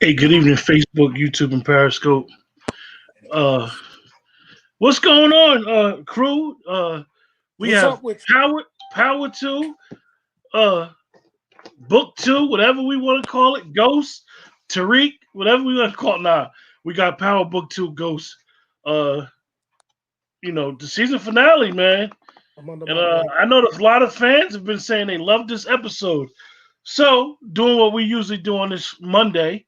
Hey, good evening, Facebook, YouTube, and Periscope. Uh, what's going on, crew? We What's have up with Power Two, uh, Book Two, whatever we want to call it, Ghost, Tariq, whatever we want to call it. Nah, we got Power Book Two, Ghost. Uh, the season finale, man. I'm under And my blanket. I know there's a lot of fans have been saying they love this episode. So, doing what we usually do on this Monday,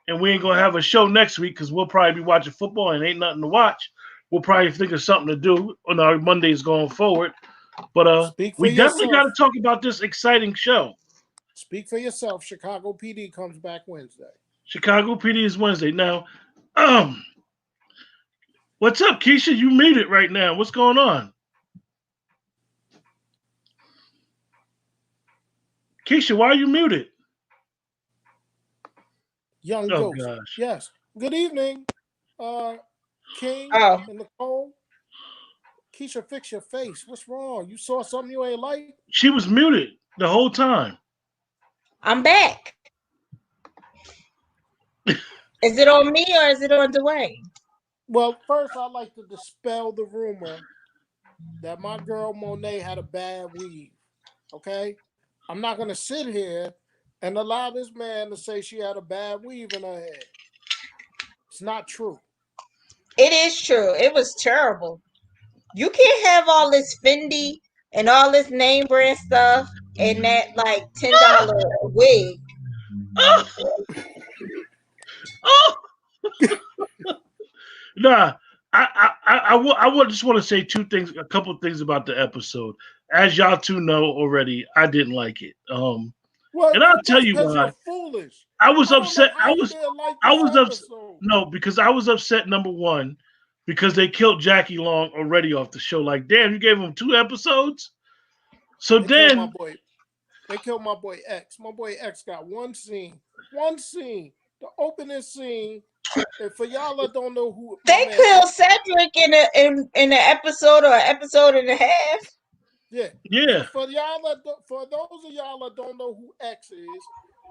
and we ain't gonna have a show next week because we'll probably be watching football and ain't nothing to watch. We'll probably think of something to do on our Mondays going forward. But Speak for we definitely got yourself. to talk about this exciting show. Speak for yourself. Chicago PD comes back Wednesday. Chicago PD is Wednesday. Now, um, what's up, Keisha? You muted right now. What's going on? Keisha, why are you muted? Young Oh Ghost. gosh. Yes. Good evening, King Oh, and Nicole. Keisha, fix your face. What's wrong? You saw something you ain't like? She was muted the whole time. I'm back. Is it on me or is it on Dwayne? Well, first I'd like to dispel the rumor that my girl Monet had a bad weave. Okay? I'm not gonna sit here and allow this man to say she had a bad weave in her head. It's not true. It is true. It was terrible. You can't have all this Fendi and all this name brand stuff and that like $10 wig. Oh, oh. Nah, I just want to say two things, a couple of things about the episode. As y'all two know already, I didn't like it. Well, And I'll tell that's you because you're why. foolish. I was I don't know upset. how you didn't like I this was upset. episode. No, because I was upset. Number one, because they killed Jackie Long already off the show. Like, damn, you gave him 2 episodes. So They killed my then, boy. They killed my boy X. My boy X got one scene. One scene. The opening scene. And for y'all that don't know who my They man killed X, Cedric in an episode or an episode and a half. yeah. yeah, For those of y'all that don't know who X is,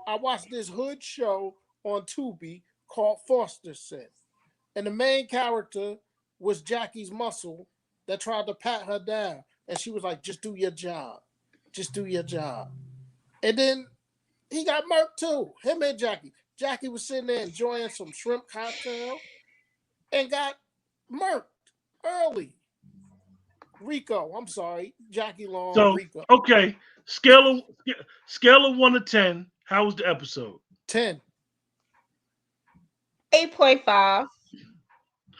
I watched this hood show on Tubi called Foster Sin. And the main character was Jackie's muscle that tried to pat her down. And she was like, just do your job. Just do your job. And then he got murked too. Him and Jackie. Jackie was sitting there enjoying some shrimp cocktail and got murked early. Rico, I'm sorry. Jackie Long, so Rico. okay, scale of 1 to 10. How was the episode? 10. 8.5.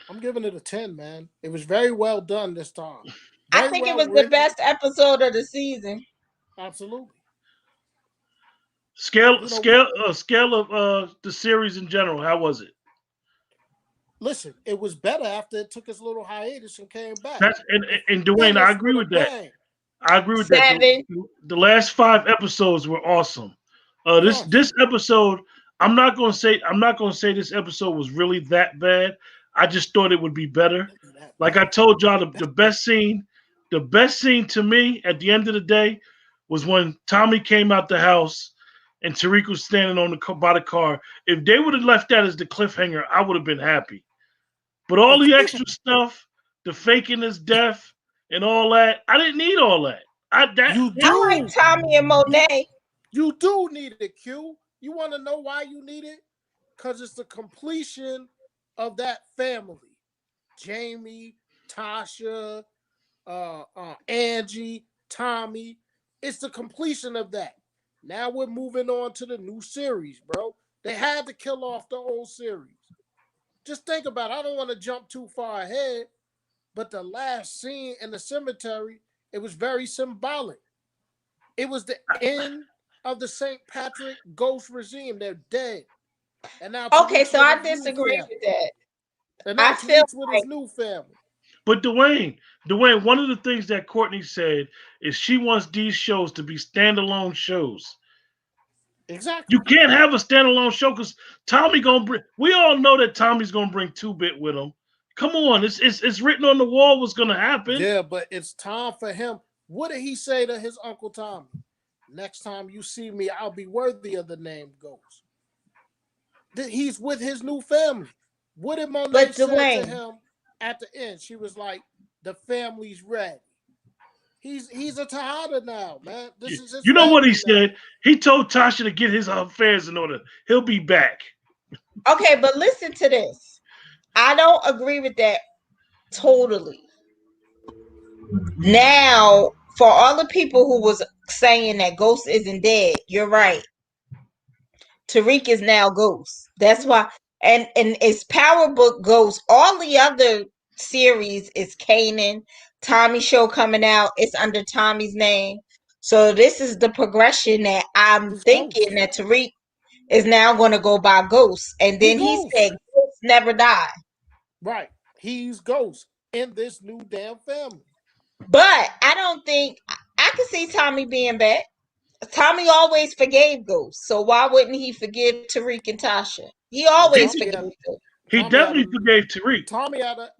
I'm giving it a 10, man. It was very well done this time. I Very think it well was the written. best episode of the season. Absolutely. Scale You know, scale scale of the series in general. How was it? listen, it was better after it took its little hiatus and came back. That's and Dwayne, I Finished agree with a with that. bang. I agree with that. The, 7. the last 5 episodes were awesome. This Yes. this episode, I'm not gonna say this episode was really that bad. I just thought it would be better. Really that Like I bad. told y'all, the best scene to me at the end of the day was when Tommy came out the house and Tariq was standing on by the car. If they would have left that as the cliffhanger, I would have been happy. But all the extra stuff, the faking his death and all that, I didn't need all that. I that You I like do. Tommy and You Monet. you do need it, Q. You want to know why you need it? Because it's the completion of that family. Jamie, Tasha, Angie, Tommy. It's the completion of that. Now we're moving on to the new series, bro. They had to kill off the old series. Just think about it. I don't want to jump too far ahead, but the last scene in the cemetery, it was very symbolic. It was the end of the St. Patrick ghost regime. They're dead. And now Okay, Tariq's so with I his new disagree family. with that. And now I feel Tariq's with his like new family. but Dwayne, one of the things that Courtney said is she wants these shows to be standalone shows. You Exactly. can't have a standalone show because Tommy gonna bring. We all know that Tommy's gonna bring 2 Bit with him. Come on, it's written on the wall what's gonna happen. Yeah, but it's time for him. What did he say to his Uncle Tommy? Next time you see me, I'll be worthy of the name Ghost. He's with his new family. What did Monet But say to Dwayne, him at the end? She was like, "The family's ready." He's a Tejada now, man. This is his You know what he family now. said? He told Tasha to get his affairs in order. He'll be back. okay, but listen to this. I don't agree with that totally. Now, for all the people who was saying that Ghost isn't dead, you're right. Tariq is now Ghost. That's why, and it's Power Book Ghost. All the other series is Kanan. Tommy show coming out. It's under Tommy's name. So this is the progression that I'm He's thinking Ghost. that Tariq is now going to go by Ghost. And then he Ghost. said Ghost never die. Right. He's Ghost in this new damn family. But I don't think I can see Tommy being back. Tommy always forgave Ghost, so why wouldn't he forgive Tariq and Tasha? He always Tommy forgave had- them. He Tommy definitely had a- forgave Tariq.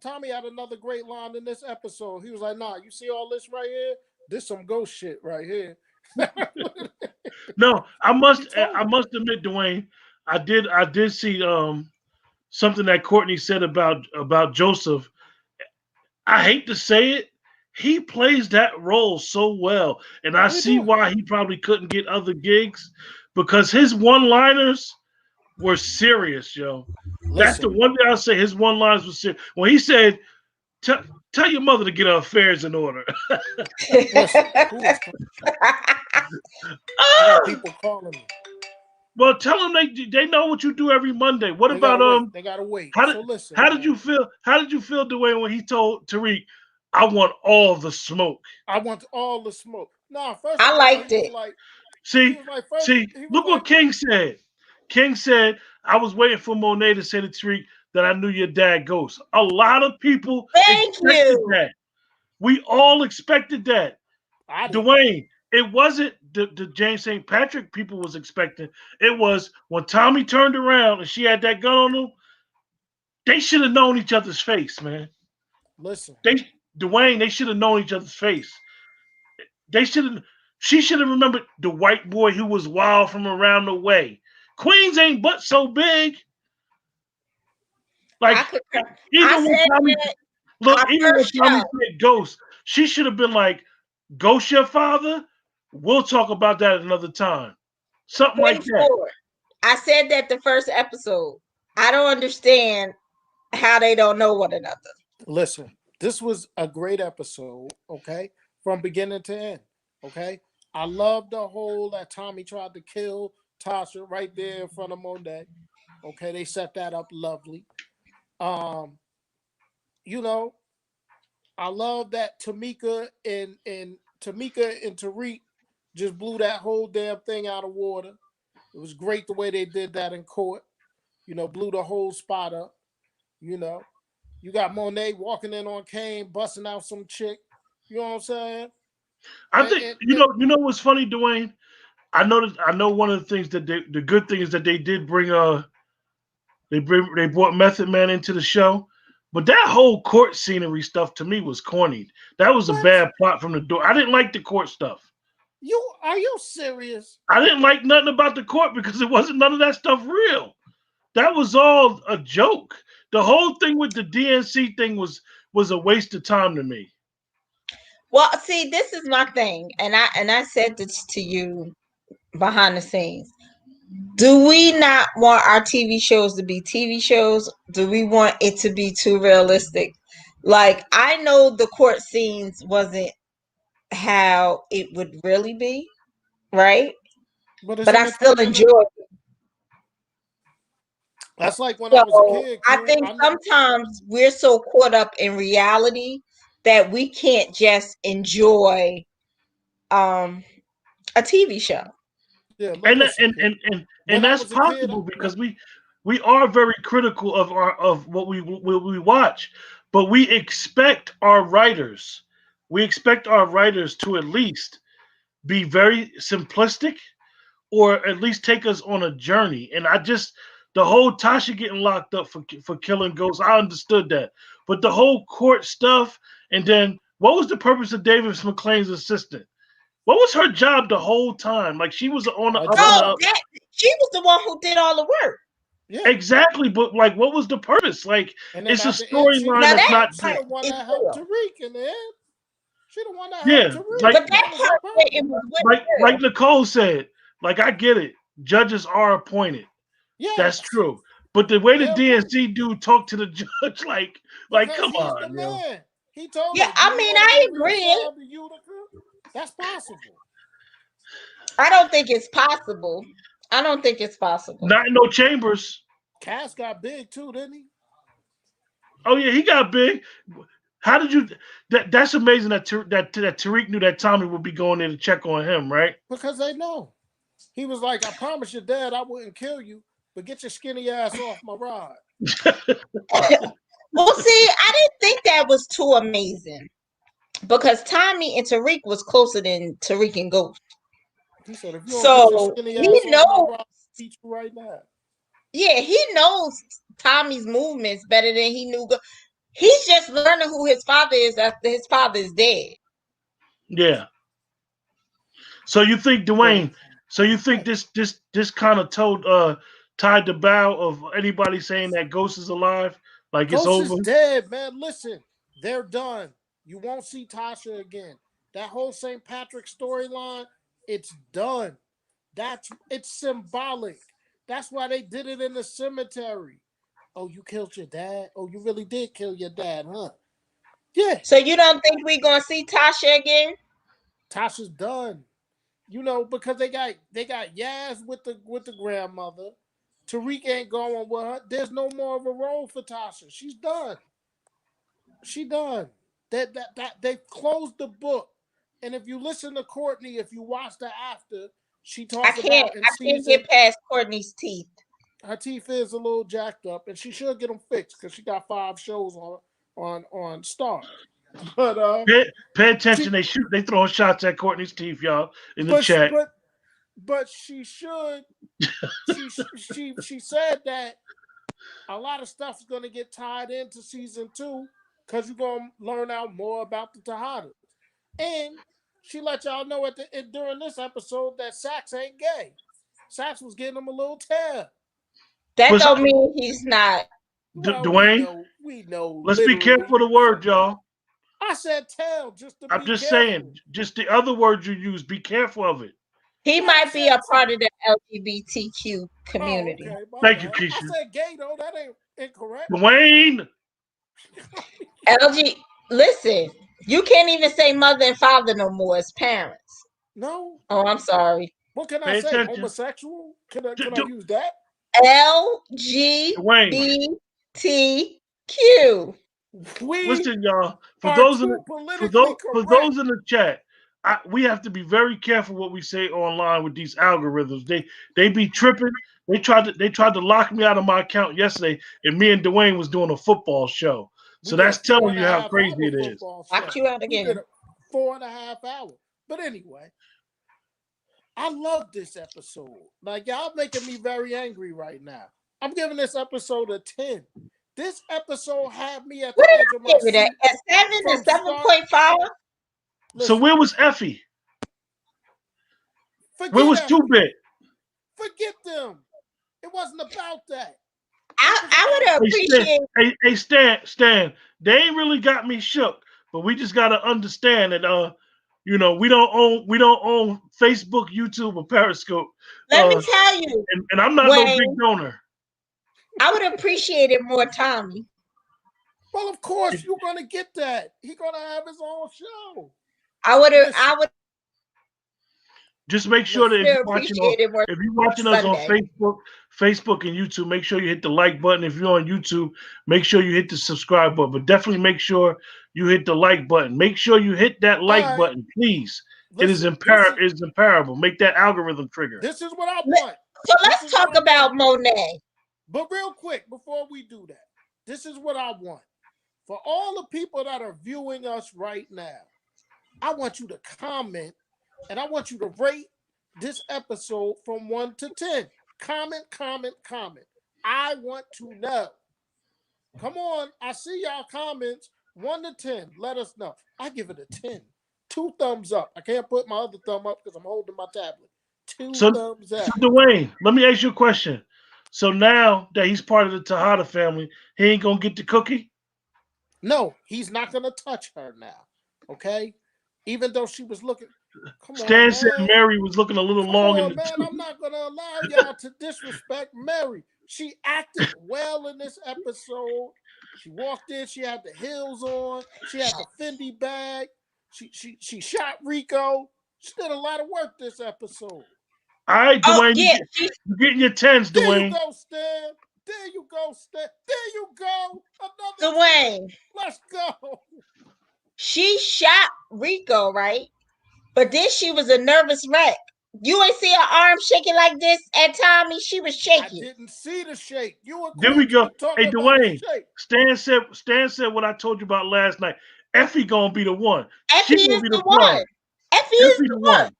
Tommy had another great line in this episode. He was like, "Nah, you see all this right here? This some Ghost shit right here." No, I He must told him. admit, Dwayne, I did see something that Courtney said about Joseph. I hate to say it, he plays that role so well, and I He see do. why he probably couldn't get other gigs because his one-liners were serious, yo. That's the Listen, one thing I'll say. His one-liners were serious. When he said, "Tell your mother to get her affairs in order," listen. Who is I got people calling me. well, tell them they know what you do every Monday. What They about gotta wait. They gotta wait. How So did listen. how did man. you feel? How did you feel, Dwayne, when he told Tariq, "I want all the smoke"? I want all the smoke. Nah, first I of all, liked he was it. like, See, he was like, first, see, he was look like, what King said. King said, "I was waiting for Monet to say to Tariq that I knew your dad Ghost." A lot of people Thank expected you. that. We all expected that. I didn't. Dwayne, it wasn't the James St. Patrick people was expecting. It was when Tommy turned around and she had that gun on him. They should have known each other's face, man. Listen, Dwayne, they should have known each other's face. They should have. She should have remembered the white boy who was wild from around the way. Queens ain't but so big. I Like could. I even when said Tommy that look, our even when first Tommy show. said Ghost, she should have been like, "Ghost your father." We'll talk about that another time. Something like that. 24. I said that the first episode. I don't understand how they don't know one another. listen. This was a great episode. Okay, from beginning to end. Okay, I love the whole that Tommy tried to kill Tasha right there in front of Monet. Okay, they set that up lovely. Um, you know, I love that Tamika and Tariq just blew that whole damn thing out of water. It was great the way they did that in court. You know, blew the whole spot up. You know, you got Monet walking in on Kane, busting out some chick. You know what I'm saying? I And, think and, you and know. You know what's funny, Dwayne? I know one of the things that the good thing is that they did bring they brought Method Man into the show, but that whole court scenery stuff to me was corny. That was a what? bad plot from the door. I didn't like the court stuff. Are you serious? I didn't like nothing about the court because it wasn't none of that stuff real. That was all a joke. The whole thing with the DNC thing was a waste of time to me. Well, see, this is my thing, and I said this to you behind the scenes. Do we not want our TV shows to be TV shows? Do we want it to be too realistic? Like, I know the court scenes wasn't how it would really be, right? But it's But I still entertainment. enjoy it. That's like when I was a So kid. I Q. think sometimes we're so caught up in reality that we can't just enjoy a TV show. Yeah, but And listen, Q. and When I that's was a kid, possible because we are very critical of what we watch, but we expect our writers to at least be very simplistic or at least take us on a journey. And I just the whole Tasha getting locked up for killing ghosts, I understood that, but the whole court stuff, and then what was the purpose of Davis McClain's assistant? What was her job the whole time? Like she was on the a up and No, job. up. that she was the one who did all the work. Yeah. Exactly, but like, what was the purpose? Like, And then it's a at the end, she, storyline Now that's that not. she the one is that helped real. Tariq in the end. She the one that Yeah, helped Tariq. like But that That was her part where it purpose. was like real. Nicole said. Like, I get it. Judges are appointed. That's Yes. true. But the way the They're appointed DNC dude talked to the judge, like, because come he's the on, yo. man. He told Yeah, her, "Do I you mean, want to I be agree. reassigned to Utica?" That's possible. I don't think it's possible. I don't think it's possible. Not in no chambers. Cass got big too, didn't he? Oh yeah, he got big. How did you? That's amazing that that Tariq knew that Tommy would be going in to check on him, right? Because they know. He was like, "I promise your dad I wouldn't kill you, but get your skinny ass off my ride." Well, see, I didn't think that was too amazing because Tommy and Tariq was closer than Tariq and Ghost. He said, "If you don't get your So skinny he ass off my knows, ride, I'll beat you right now." yeah, he knows Tommy's movements better than he knew. He's just learning who his father is after his father is dead. Yeah. So you think So, Dwayne? So you think this kind of tied the bow of anybody saying that Ghost is alive? Like it's Ghost over? is dead, man. Listen, they're done. You won't see Tasha again. That whole St. Patrick storyline, it's done. It's symbolic. That's why they did it in the cemetery. Oh, you killed your dad? Oh, you really did kill your dad, huh? Yeah. So you don't think we're gonna see Tasha again? Tasha's done. You know, because they got Yaz with the grandmother. Tariq ain't going with her. There's no more of a role for Tasha. She's done. She done. They've closed the book. And if you listen to Courtney, if you watch the after, she talks about in I can't season get past Courtney's teeth. her teeth is a little jacked up, and she should get them fixed because she got 5 shows on Star. But Pay she attention. They throwing shots at Courtney's teeth, y'all, in the but chat. but she should she said that a lot of stuff is going to get tied into season 2 because you're going to learn out more about the Tejadas. And she let y'all know during this episode that Sax ain't gay. Sax was getting him a little tear. That But don't mean he's not. Well, Dwayne, we know let's be literally. careful of the word, y'all. I said tell just to I'm be just careful. saying, just the other words you use, be careful of it. He Well, might be a part of the LGBTQ community. okay, my Thank you, bad. I Keisha. said gay though. That ain't incorrect. Dwayne, LG, listen, you can't even say mother and father no more as parents. No. Oh, I'm sorry. What can I pay say? attention. Homosexual? Can I use that? Dwayne, LGBTQ. We listen, y'all. are too politically For correct. those in the chat, we have to be very careful what we say online with these algorithms. They be tripping. They tried to lock me out of my account yesterday, and me and Dwayne was doing a football show. So We did a that's telling you how 4.5 crazy hour it is. football Locked show. you out We did again. a 4.5 hour. But anyway, I love this episode. Like y'all making me very angry right now. I'm giving this episode a 10. This episode had me at the What did edge I of my give it? seat. A 7, a From start- 7.5? So Listen, where was Effie? Where was forget Two Effie. Bit? Forget them. It wasn't about that. I would have appreciated. Hey, Stan. They ain't really got me shook, but we just gotta understand that we don't own Facebook, YouTube, or Periscope. Let me tell you, And I'm not no big donor. I would have appreciated more Tommy. Well, of course you're gonna get that. He's gonna have his own show. I would Just make sure that if you're watching us on Sunday. Facebook and YouTube, make sure you hit the like button. If you're on YouTube, make sure you hit the subscribe button. But definitely make sure you hit the like button. Make sure you hit that like button, please. It is imperable. Make that algorithm trigger. This is what I want. So let's talk about Monet. But real quick, before we do that, this is what I want. For all the people that are viewing us right now, I want you to comment and I want you to rate this episode from 1 to 10. Comment. I want to know. Come on. I see y'all comments. 1 to 10. Let us know. I give it a 10. 2 thumbs up. I can't put my other thumb up because I'm holding my tablet. 2 thumbs up. So Dwayne, let me ask you a question. So now that he's part of the Tejada family, he ain't gonna get the cookie. No, he's not gonna touch her now. Okay, even though she was looking. Come on, Stan said man. Mary was looking a little Come long in on, the man. tooth. I'm not gonna allow y'all to disrespect Mary. She acted well in this episode. She walked in. She had the heels on. She had the Fendi bag. She shot Rico. She did a lot of work this episode. All right, Oh Dwayne, yeah, you're getting your tens, There you Dwayne. go, Stan. There you go, Stan. There you go. Another. Dwayne. Let's go. She shot Rico, right? But then she was a nervous wreck. You ain't see her arm shaking like this at Tommy. She was I shaking. didn't see the shake. You were There we quick go. to talk Hey, about the Dwayne. shake. Stan said what I told you about last night. Effie gonna be the one. She Effie gonna is be the the one. plug. Effie is Effie the the one. one.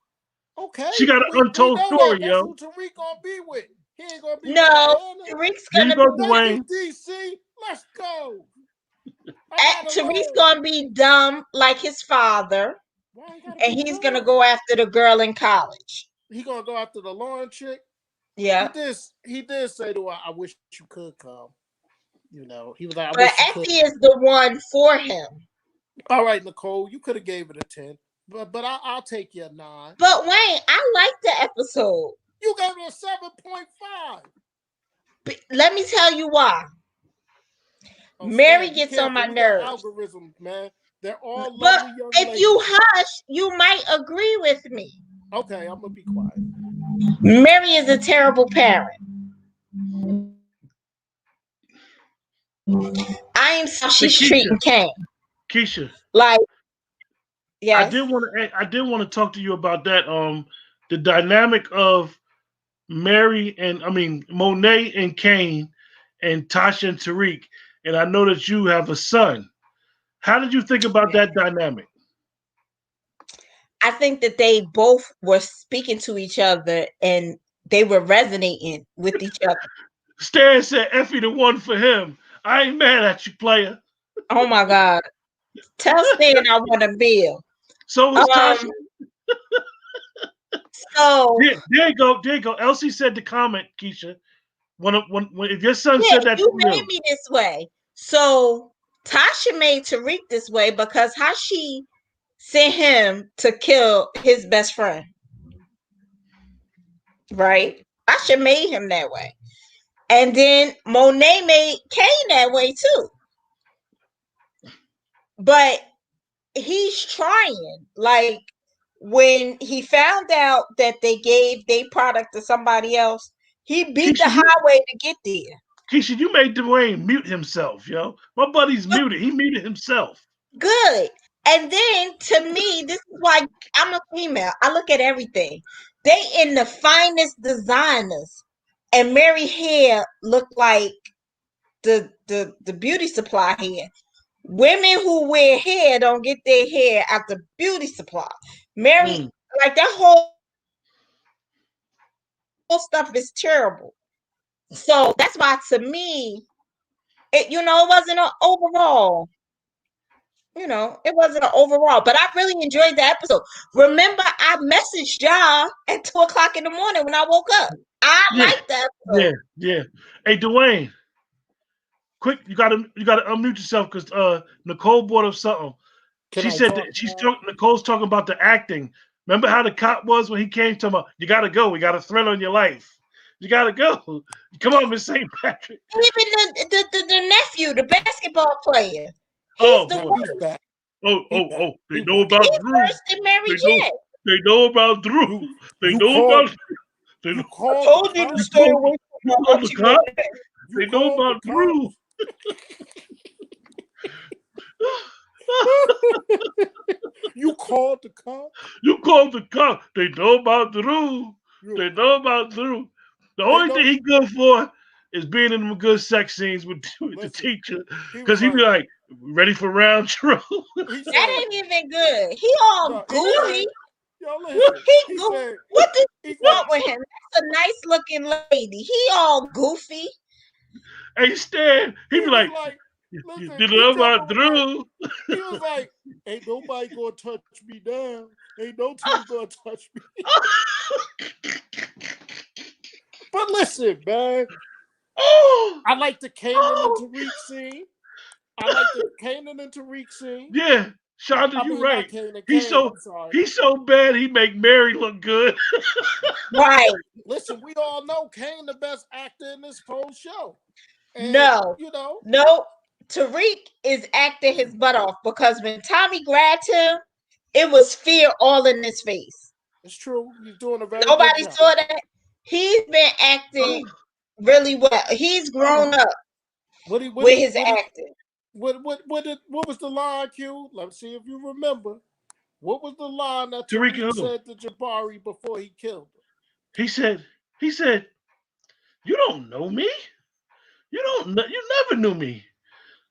Okay, She got an we untold know story, that. That's yo. who Tariq gonna be with. He ain't gonna be with No, Diana. Tariq's There you gonna go, be Thank Dwayne. you, DC. Let's go. I gotta Tariq's learn. gonna be dumb like his father, Why you gotta and be he's gonna dumb? go after the girl in college. He gonna go after the Lauren chick. Yeah, He did say to her, "I wish you could come." You know, he was like, "I but wish you could." Effie is the one for him. All right, Nicole, you could have gave it a 10, but I'll take your 9. But Wayne, I like the episode. You gave it a 7.5. But let me tell you why. Oh, Mary Stan, be gets on careful. my We got nerves. algorithms, man. They're all But lovely young if ladies. you hush, you might agree with me. Okay, I'm gonna be quiet. Mary is a terrible parent. I am so she's treating Kane. Keisha. Like, I yes. did want to talk to you about that. The dynamic of Monet and Kane and Tasha and Tariq. And I know that you have a son. How did you think about that dynamic? I think that they both were speaking to each other and they were resonating with each other. Stan said Effie the one for him. I ain't mad at you, player. Oh my God. Tell Stan I want a bill. So was Tasha. So There you go. Elsie said the comment, Keisha. When if your son said that you to made you. me this way. So Tasha made Tariq this way because how she sent him to kill his best friend. Right? Tasha made him that way. And then Monet made Kane that way too. But he's trying. Like when he found out that they gave their product to somebody else, he beat the highway to get there. Keisha, you made Dwayne mute himself, yo. My buddy's muted. He muted himself. Good. And then to me, this is why I'm a female. I look at everything. They in the finest designers. And Mary hair looked like the beauty supply hair. Women who wear hair don't get their hair at the beauty supply. Mary, like that whole stuff is terrible. So that's why to me, it wasn't an overall. It wasn't an overall, but I really enjoyed the episode. Remember, I messaged y'all at 2:00 in the morning when I woke up. I like that episode. Yeah. Hey, Dwayne, quick, you gotta unmute yourself because Nicole brought up something. She said that Nicole's talking about the acting. Remember how the cop was when he came to him? You gotta go. We got a threat on your life. You gotta go. Come on, Miss St. Patrick. Even the nephew, the basketball player. He's the boy. one. Oh. They know about Drew. Worse than Mary J. They know about Drew. They know about. You called. I told you to stay away from the cop. They know about Drew. You called the cop? You called the cop. They know about Drew. They know about Drew. The only thing he good for is being in the good sex scenes with the teacher. Because he be like, ready for round true. That ain't even good. He all goofy. Yo, listen. He goofy. What did you want with him? That's a nice looking lady. He all goofy. Hey, Stan, he be like, listen, you know about Drew. He was like, ain't nobody gonna touch me now. Ain't no team gonna touch me. But listen, man, Oh, I like the Kanan and Tariq scene. I like the Kanan and Tariq scene. yeah, Shonda, I you mean, right. not Kanan. He's Kane, so I'm sorry. he's so bad. He make Mary look good. Right. Listen, we all know Kane the best actor in this whole show. And, No. you know, No. Tariq is acting his butt off because when Tommy grabbed him, it was fear all in his face. it's true. He's doing a very Nobody good job. saw that. He's been acting really well. He's grown up with his acting. What was the line, Q? Let's see if you remember. What was the line that Tariq Tariq said to Jabari before he killed him? He said, "You don't know me. You never knew me.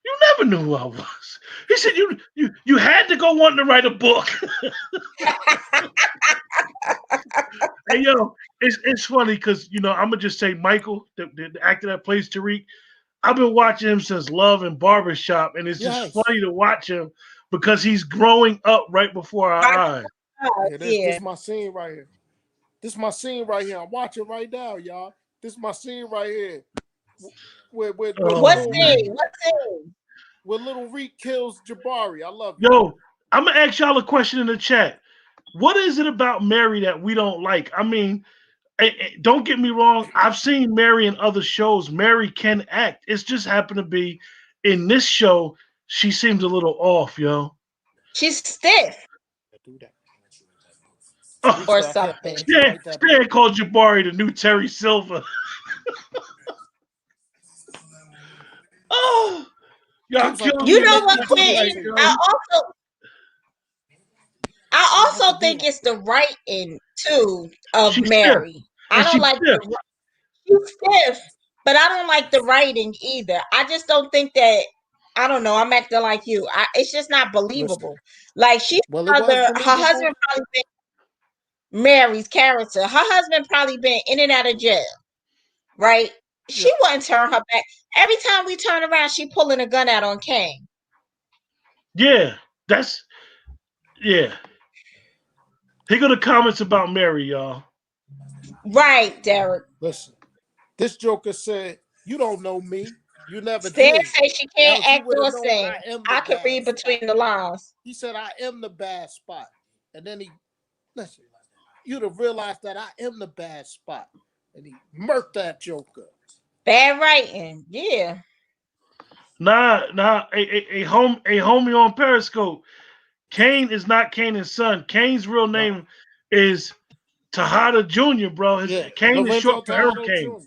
You never knew who I was." He said, "You had to go wanting to write a book." Hey, yo, it's funny because I'm gonna just say Michael, the actor that plays Tariq. I've been watching him since Love and Barbershop, and it's just funny to watch him because he's growing up right before our eyes. This is my scene right here. This is my scene right here. I'm watching right now, y'all. This is my scene right here. What scene? Where Little Reek kills Jabari. I love it. Yo, I'm gonna ask y'all a question in the chat. What is it about Mary that we don't like? I mean, don't get me wrong. I've seen Mary in other shows. Mary can act. It's just happened to be in this show. She seems a little off, yo. She's stiff. Or something. Stan called Jabari the new Terry Silver. Oh, y'all killing me. You know what, Quentin? I also think it's the writing too of Mary. I don't like she's stiff, but I don't like the writing either. I just don't think that. I don't know. I'm acting like you. It's just not believable. Like her husband probably been Mary's character. Her husband probably been in and out of jail, right? She wouldn't turn her back. Every time we turn around, she pulling a gun out on Kane. Yeah, yeah. Here go the comments about Mary, y'all. Right, Derek. Listen, this Joker said, "You don't know me. You never Stan did." Say she can't act or sing. I can read between the lines. He said, "I am the bad spot," and then listen. You'd have realized that I am the bad spot, and he murked that Joker. Bad writing, yeah. Nah. A homie on Periscope. Kane is not Kanan's son. Kane's real name is Tejada Jr., bro. Kane is short for Hurricane.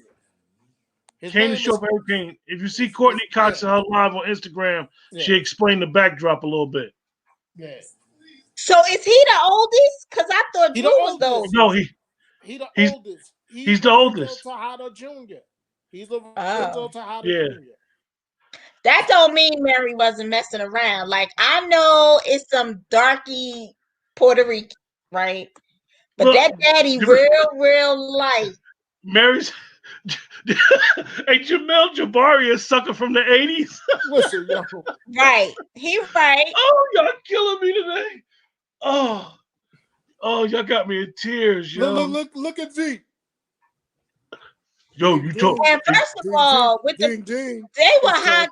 Kane is short for Hurricane. If you see Courtney Cox in her live on Instagram, she explained the backdrop a little bit. Yeah. So is he the oldest? Because I thought Drew was the oldest. No, he's the oldest. He's the oldest. Tejada Jr. He's Lorenzo Tejada Jr. That don't mean Mary wasn't messing around. Like, I know it's some darky Puerto Rican, right? But that daddy real light. Mary's hey, Jamel Jabari is sucker from the 80s. Listen, yo. Right. He right. Oh, y'all killing me today. Oh, y'all got me in tears, yo. Look at Z. Yo, you talk. And first of all, with they were high.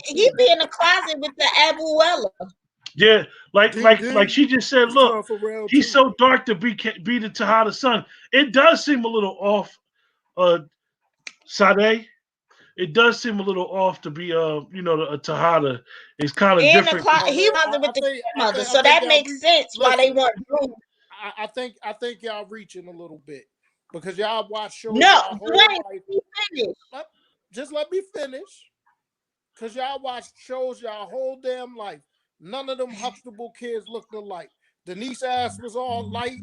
He be in the closet with the Abuela. Yeah, like she just said. Look, he's so dark to be the Tejada's son. It does seem a little off, Sade. It does seem a little off to be a Tejada. It's kind of different. He wasn't with the mother, so that makes sense why they want Drew. I think y'all reaching a little bit. Because y'all watch shows. No, finish. Just let me finish. Because y'all watch shows y'all whole damn life. None of them Huxtable kids looked alike. Denise ass was all light.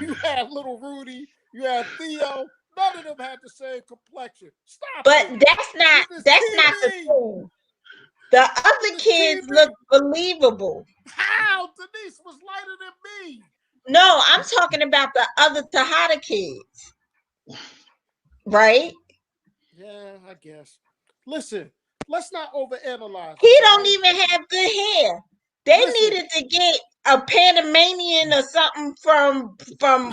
You had little Rudy. You had Theo. None of them had the same complexion. Stop. But that's not the thing. The other kids look believable. How? Denise was lighter than me. No, I'm talking about the other Tejada kids. Right? Yeah, I guess. Listen, let's not overanalyze. He don't even have good hair. They needed to get a Panamanian or something from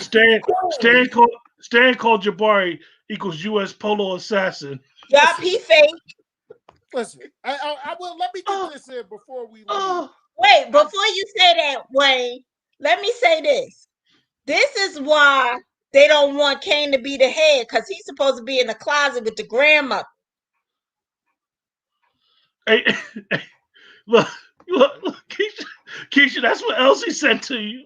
Stan called Jabari equals U.S. Polo Assassin. Yup, he fake. Listen, I will. Let me get this in before we leave. Oh, Wait, before you say that, Wayne, let me say this. This is why they don't want Kane to be the head, because he's supposed to be in the closet with the grandmother. hey, hey, look, Keisha, that's what Elsie sent to you.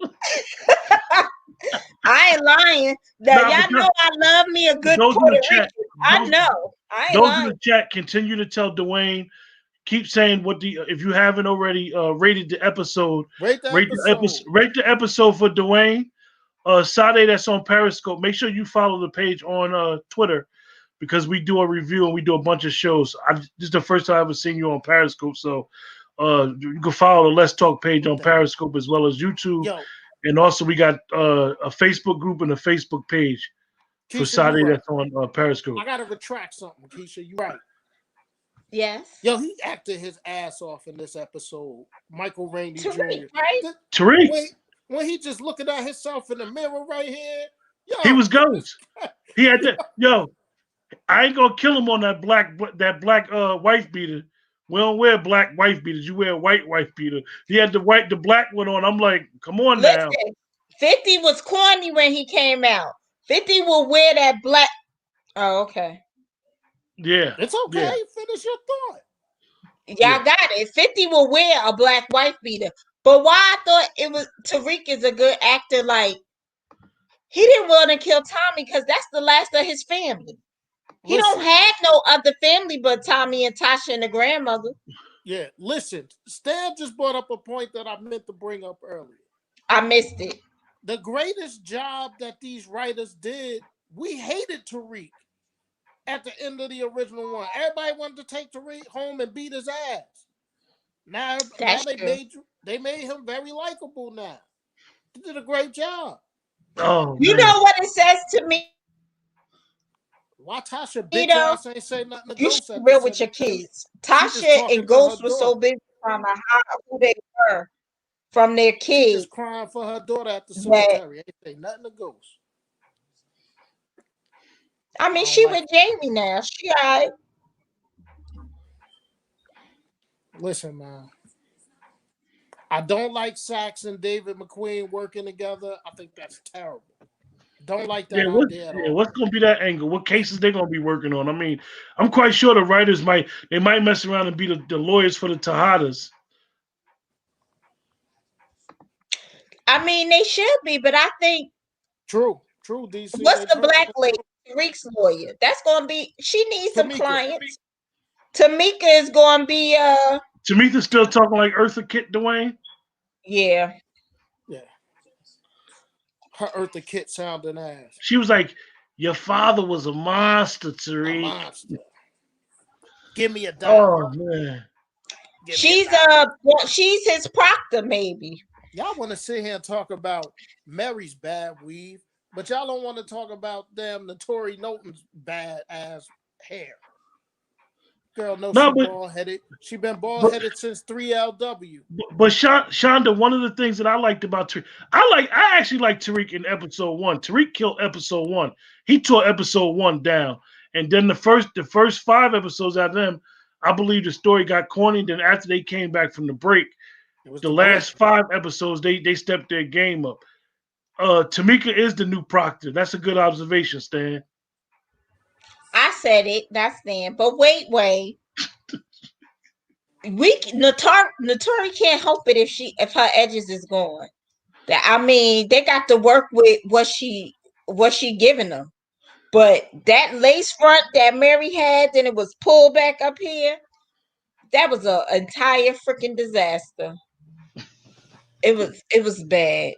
I ain't lying. Now, Nah, y'all know I love me a good those in Puerto the chat, Rican. I those, know. I ain't those in lying. the chat continue to tell Dwayne. Keep saying if you haven't already rated the episode, Rate the episode for Dwayne. Sade, that's on Periscope. Make sure you follow the page on Twitter because we do a review and we do a bunch of shows. This is the first time I've ever seen you on Periscope, so you can follow the Let's Talk page on Periscope as well as YouTube. Yo, and also we got a Facebook group and a Facebook page for Keisha, Sade you right. that's on Periscope. I gotta retract something, Keisha. You right. Yes. Yo, he acted his ass off in this episode. Michael Rainey Jr. Right? Tariq. When he just looking at himself in the mirror right here. Yo, He was ghost. He had to. Yo, I ain't gonna kill him on that black wife beater. We don't wear black wife beaters. You wear a white wife beater. He had the black one on. I'm like, come on now. 50 was corny when he came out. 50 will wear that black. Oh, okay. Yeah. It's okay. Yeah. Finish your thought. Y'all got it. 50 will wear a black wife beater. But why I thought it was Tariq is a good actor, like he didn't want to kill Tommy because that's the last of his family. He don't have no other family but Tommy and Tasha and the grandmother. Yeah, listen, Stan just brought up a point that I meant to bring up earlier. I missed it. The greatest job that these writers did, we hated Tariq at the end of the original one. Everybody wanted to take Tariq home and beat his ass. Now they made him very likable now. He did a great job. Oh, you know what it says to me? Why Tasha bitch ass ain't say nothing to you Ghost? You should be real with your kids. Tasha and Ghost were so busy trying to hide who they were from their kids. She just crying for her daughter at the cemetery. Ain't say nothing to Ghost. I mean, she with Jamie now. She all right. Listen, man. I don't like Sax and David McQueen working together. I think that's terrible. Don't like that idea at all. What's going to be that angle? What cases they going to be working on? I mean, I'm quite sure the writers might mess around and be the lawyers for the Tejadas. I mean, they should be, but I think true, DC. What's the black lady? Tariq's lawyer. That's going to be. She needs some clients. Tamika is going to be. Tamika's still talking like Eartha Kitt, Dwayne. Yeah. Her Eartha Kitt sounding ass. She was like, "Your father was a monster, Tariq. A monster. Give me a dollar." Oh man. She's his proctor, maybe. Y'all want to sit here and talk about Mary's bad weave, but y'all don't want to talk about damn Notori Noten's bad ass hair. Girl, she's bald headed. She been bald headed since 3LW. But Shonda, one of the things that I liked about Tariq, I actually like Tariq in episode 1. Tariq killed episode 1. He tore episode 1 down, and then the first 5 episodes out of them, I believe the story got corny. Then after they came back from the break, the last 5 episodes they stepped their game up. Tamika is the new proctor. That's a good observation, Stan. I said it. That's Stan. But wait. Notori can't help it if her edges is gone. I mean, they got to work with what she giving them. But that lace front that Mary had, then it was pulled back up here. That was an entire freaking disaster. It was bad.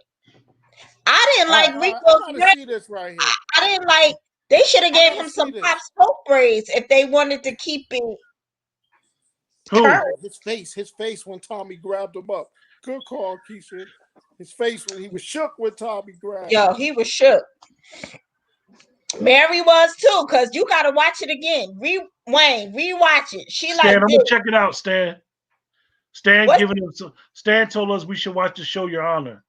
I didn't like Rico's. See this right here. I didn't like. They should have gave him some Pop Smoke braids if they wanted to keep it. His face when Tommy grabbed him up. Good call, Keisha. His face when he was shook when Tommy grabbed. Yo, he was shook. Mary was too, because you gotta watch it again. Wayne, rewatch it. Stan, I'm gonna check it out, Stan. Stan told us we should watch the show, Your Honor.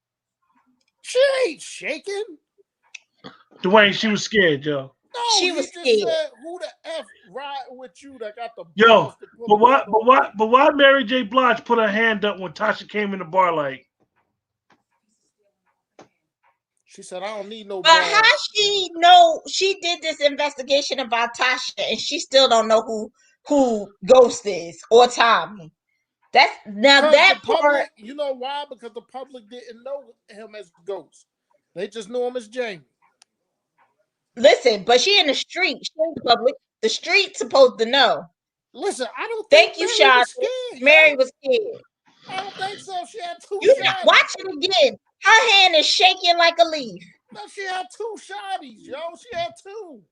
She ain't shaking. Dwayne, she was scared, yo. No, she was scared. Said, who the F riding with you that got the Yo, balls to pull a gun on but why Mary J. Blige put her hand up when Tasha came in the bar like? She said, I don't need no But how balls. she know she did this investigation about Tasha and she still don't know who Ghost is or Tommy? That's now Because that the part. public, you know why? Because the public didn't know him as Ghost. They just knew him as Jamie. Listen, but she in the street. She in the public. The street's supposed to know. Listen, I don't think Thank you, Mary Shonda. was scared, Mary yo. was scared. I don't think so. She had two You shotties. watch it again. Her hand is shaking like a leaf. No, she had two shotties, yo. She had two.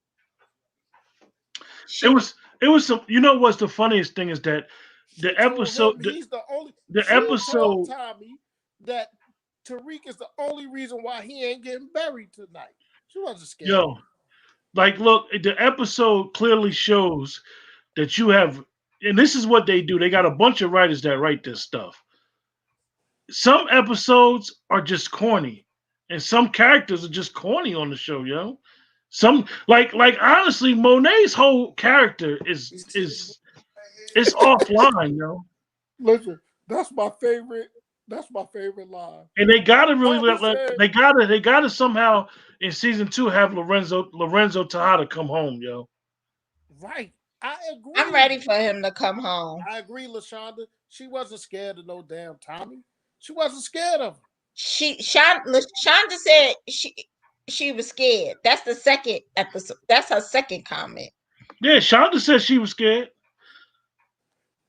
It was some. You know what's the funniest thing is that She the told episode, him he's the only. the She episode, told Tommy that Tariq is the only reason why he ain't getting buried tonight. She wasn't scared. yo, like, look, the episode clearly shows that you have, and this is what they do. They got a bunch of writers that write this stuff. Some episodes are just corny, and some characters are just corny on the show, yo. Some like honestly, Monet's whole character is it's offline, yo. Listen, that's my favorite. That's my favorite line. And they gotta really Tommy said- they gotta somehow in season 2 have Lorenzo Tejada come home, yo. Right. I agree. I'm ready for him to come home. I agree, LaShonda. She wasn't scared of no damn Tommy. She wasn't scared of him. Shonda said she was scared. That's the second episode. That's her second comment. Yeah, Shonda said she was scared.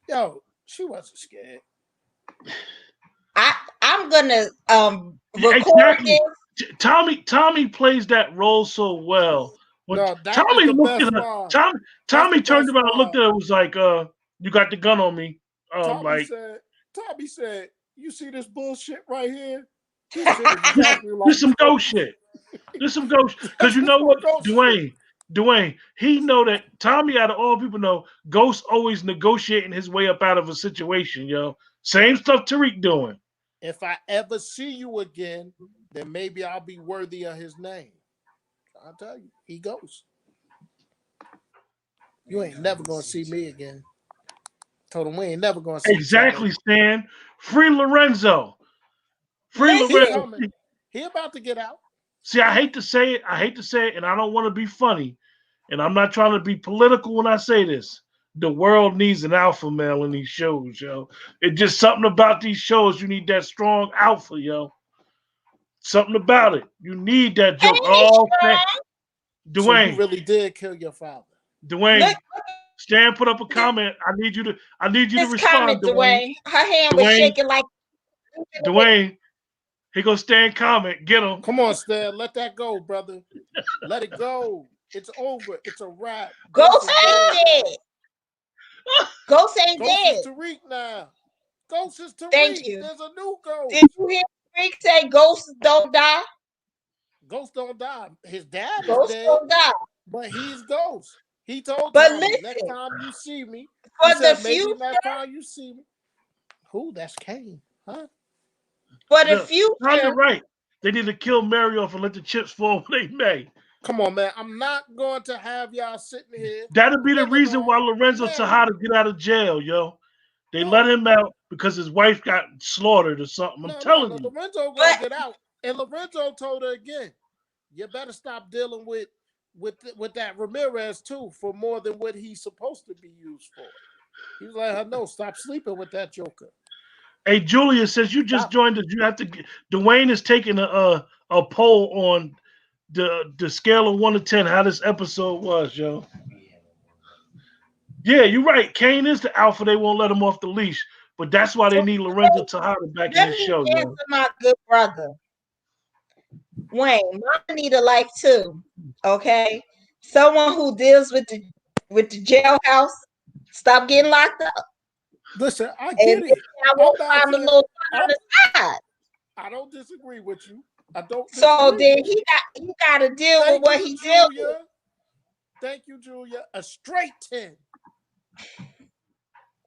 Yo, she wasn't scared. I'm gonna record Exactly. this. Tommy plays that role so well. When No, that Tommy is the looked best at her, line. Tommy That's the turned best around and looked at her and was like, you got the gun on me. Tommy said, you see this bullshit right here? This shit is exactly like This some ghost shit. This some ghost. Because you know what, Ghost Dwayne, he know that Tommy, out of all people know, Ghost always negotiating his way up out of a situation, yo. Same stuff Tariq doing. If I ever see you again, then maybe I'll be worthy of his name. I'll tell you, he goes. You ain't never gonna see me again. Told him we ain't never gonna see Exactly, Stan. Free Lorenzo. Free Listen. Lorenzo. He about to get out. See, I hate to say it, and I don't want to be funny, and I'm not trying to be political when I say this. The world needs an alpha male in these shows, yo. It's just something about these shows. You need that strong alpha, yo. Something about it. You need that joke. Oh, man. So Dwayne, you really did kill your father. Dwayne, Look, Stan put up a comment. I need you to this respond, comment, Dwayne. Her hand was Dwayne. shaking like. Dwayne, he gonna Stan comment. Get him. Come on, Stan. Let that go, brother. Let it go. It's over. It's a wrap. Ghost ain't dead. Ghost ain't Ghost dead. is Tariq now. Ghost is Tariq. Thank you. There's a new Ghost. Did you hear Tariq say ghosts don't die? Ghost don't die. His dad is Ghosts dead, don't die. but he's Ghost. He told But Tommy, listen, next time you see me, For he the said, maybe future, next time you see me. Who? That's Kane, huh? for the You're future, right. They need to kill Mary off and let the chips fall when they may. Come on, man. I'm not going to have y'all sitting here. That'll be the Looking reason like why Lorenzo Mary. Tejada get out of jail, yo. They No. let him out because his wife got slaughtered or something. I'm telling you. Lorenzo gonna But- get out. And Lorenzo told her again, you better stop dealing with that Ramirez too for more than what he's supposed to be used for. He was like, no, stop sleeping with that joker. Hey, Julia, since you just Stop. joined us, you have to. Dwayne is taking a poll on the scale of 1 to 10 how this episode was, yo. Yeah, you're right. Kane is the alpha. They won't let him off the leash, but that's why they need Lorenzo Tejada back in let the me show, answer yo. my good brother. Wayne, mine need a life too. Okay. Someone who deals with the jailhouse, stop getting locked up. Listen, I And get it. I won't I'm not find a saying- little time on the side. I don't disagree with you. I don't So disagree. then he got to deal with Thank what you, he deals with. Julia. Thank you, Julia. A straight 10.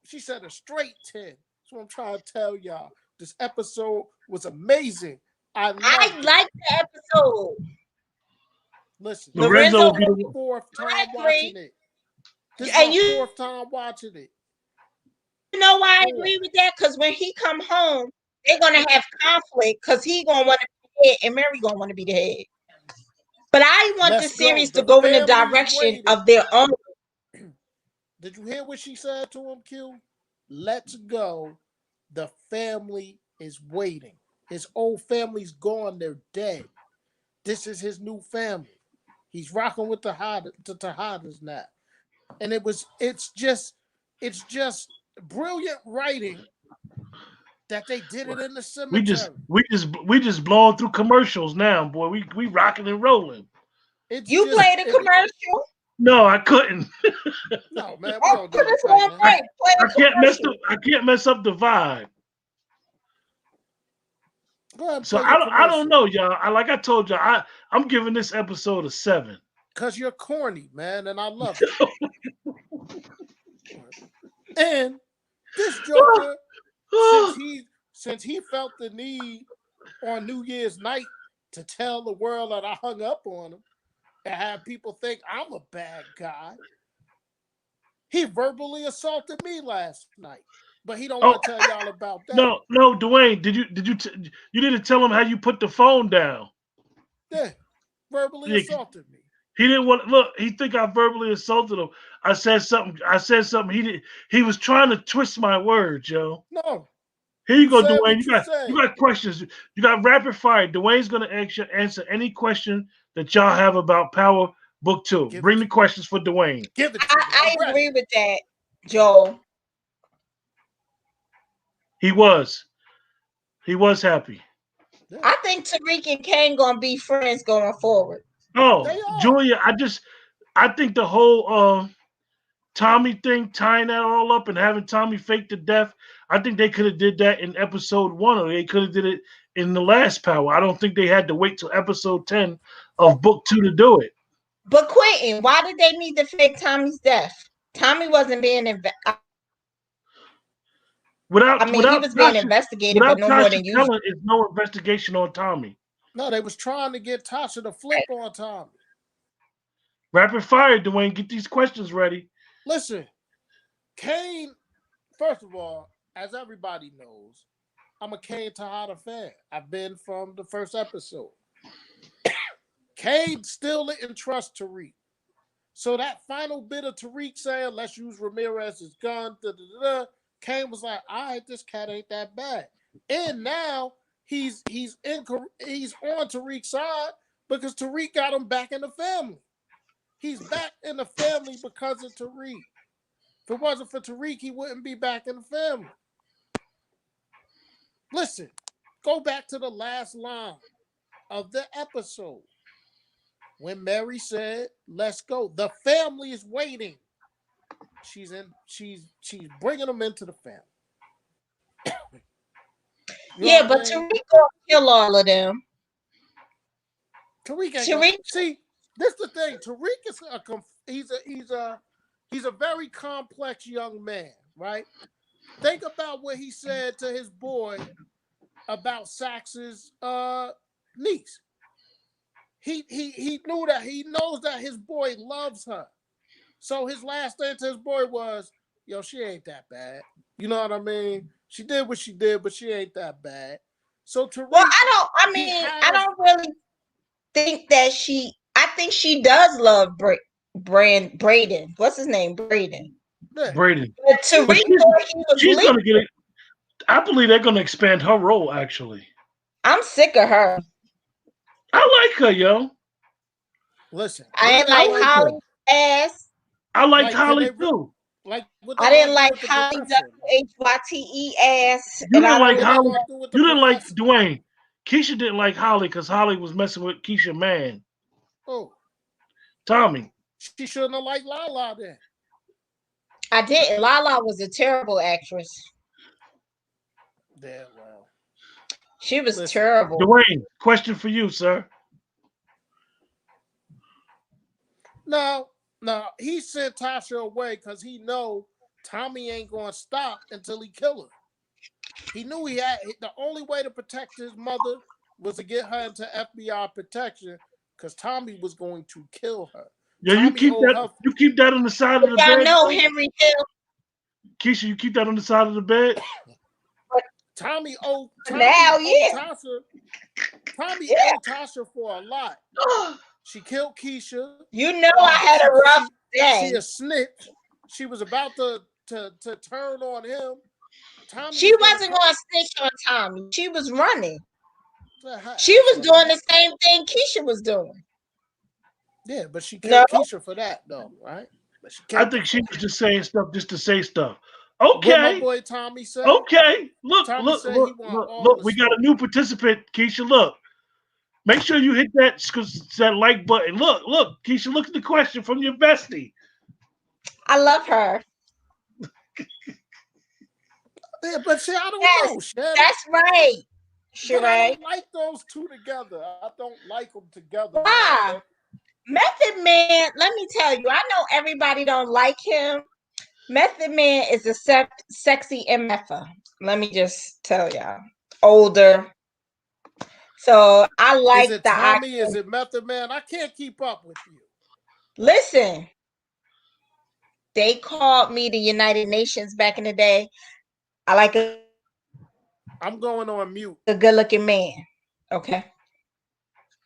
She said a straight 10. That's what I'm trying to tell y'all. This episode was amazing. I I like the episode. Listen, Lorenzo Lorenzo will be the fourth time I agree. watching it. This is And my you fourth time watching it. know why I Four. agree with that? Because when he come home, they're gonna have conflict because he gonna want to be the head and Mary gonna want to be the head. But I want the Let's go. series to The go in the family's direction waiting. of their own. Did you hear what she said to him, Q? Let's go. The family is waiting. His old family's gone. They're dead. This is his new family. He's rocking with the Tejadas now. And it's just brilliant writing that they did it in the We cemetery. just blowing through commercials now, boy. We rocking and rolling. It's You just play the commercial. No, I couldn't. no, man. We Oh, don't do this this one right now. thing. Play I the can't commercial. mess up the vibe. Go ahead and So play the I don't commercial. know, y'all. Like I told y'all, I'm giving this episode a 7. Because you're corny, man, and I love you. And this Joker, since he felt the need on New Year's night to tell the world that I hung up on him and have people think I'm a bad guy, he verbally assaulted me last night. But he don't want to tell y'all about that. No, Dwayne, you didn't tell him how you put the phone down? Yeah, verbally assaulted me. He didn't want look. He think I verbally assaulted him. I said something. He did. He was trying to twist my words, yo. No. Here you go, said Dwayne. what You got questions. You got rapid fire. Dwayne's gonna answer any question that y'all have about Power Book 2. Bring the questions for Dwayne. Give it to me. I agree with that, Joel. He was happy. Yeah. I think Tariq and Kane gonna be friends going forward. Oh, Julia, I think the whole Tommy thing, tying that all up and having Tommy fake the death, I think they could have did that in episode 1, or they could have did it in the last Power. I don't think they had to wait till episode 10 of book 2 to do it. But Quentin, why did they need to fake Tommy's death? Tommy wasn't being he was being investigated, but no more than usual. It's no investigation on Tommy. No, they was trying to get Tasha to flip on Tommy. Rapid fire, Dwayne. Get these questions ready. Listen, Kane, first of all, as everybody knows, I'm a Kane Tejada fan. I've been from the first episode. Kane still didn't trust Tariq. So that final bit of Tariq saying, let's use Ramirez's gun, Kane was like, all right, this cat ain't that bad. And now he's on Tariq's side because Tariq got him back in the family. He's back in the family because of Tariq. If it wasn't for Tariq, he wouldn't be back in the family. Listen, go back to the last line of the episode when Mary said, let's go. The family is waiting. She's bringing them into the family. Yeah, but Tariq gonna kill all of them. See, this is the thing. Tariq is he's a very complex young man, right? Think about what he said to his boy about Sax's niece. He knows that his boy loves her. So his last thing to his boy was, yo, she ain't that bad. You know what I mean? She did what she did, but she ain't that bad. So Tariq, well, I don't really think that I think she does love Braden. What's his name? Braden. Yeah. Braden. But Tariq she's gonna get it. I believe they're gonna expand her role, actually. I'm sick of her. I like her, yo. Listen. I ain't like Holly's ass. I liked Holly too. I didn't like Holly WHYTE ass. You didn't like Holly. You didn't like Dwayne. Keisha didn't like Holly because Holly was messing with Keisha man. Oh. Tommy. She shouldn't have liked Lala then. I didn't. Lala was a terrible actress. Yeah, well. She was terrible. Dwayne, question for you, sir. No, he sent Tasha away because he know Tommy ain't going to stop until he kill her. He knew the only way to protect his mother was to get her into FBI protection because Tommy was going to kill her. Yeah, Tommy owed her. you keep that on the side of the Y'all bed. know though? Henry Hill. Keisha, you keep that on the side of the bed. Tommy owed Now, yeah. Tasha. Tommy Yeah. owed Tasha for a lot. She killed Keisha. You know I had a rough She day. a snitch. She was about to turn on him. Tommy She was wasn't going to snitch on Tommy. She was running. She was like doing the same thing Keisha was doing. Yeah, but she No. killed Keisha for that, though, right? But I think she was just saying stuff just to say stuff. What my Okay. boy Tommy said. Okay. Tommy said he want all look. the We got smoke. a new participant, Keisha. Look. Make sure you hit that like button. Look, Keisha, look at the question from your bestie. I love her. Yeah, but see, I don't know, Shannon. That's right. But I don't like those two together. I don't like them together. Why? Man. Method Man, let me tell you, I know everybody don't like him. Method Man is a sexy MFer. Let me just tell y'all. Older. So I like Is it the Tommy? idea. Is it Method Man? I can't keep up with you. Listen, they called me the United Nations back in the day. I like I'm going on mute. a good-looking man. Okay.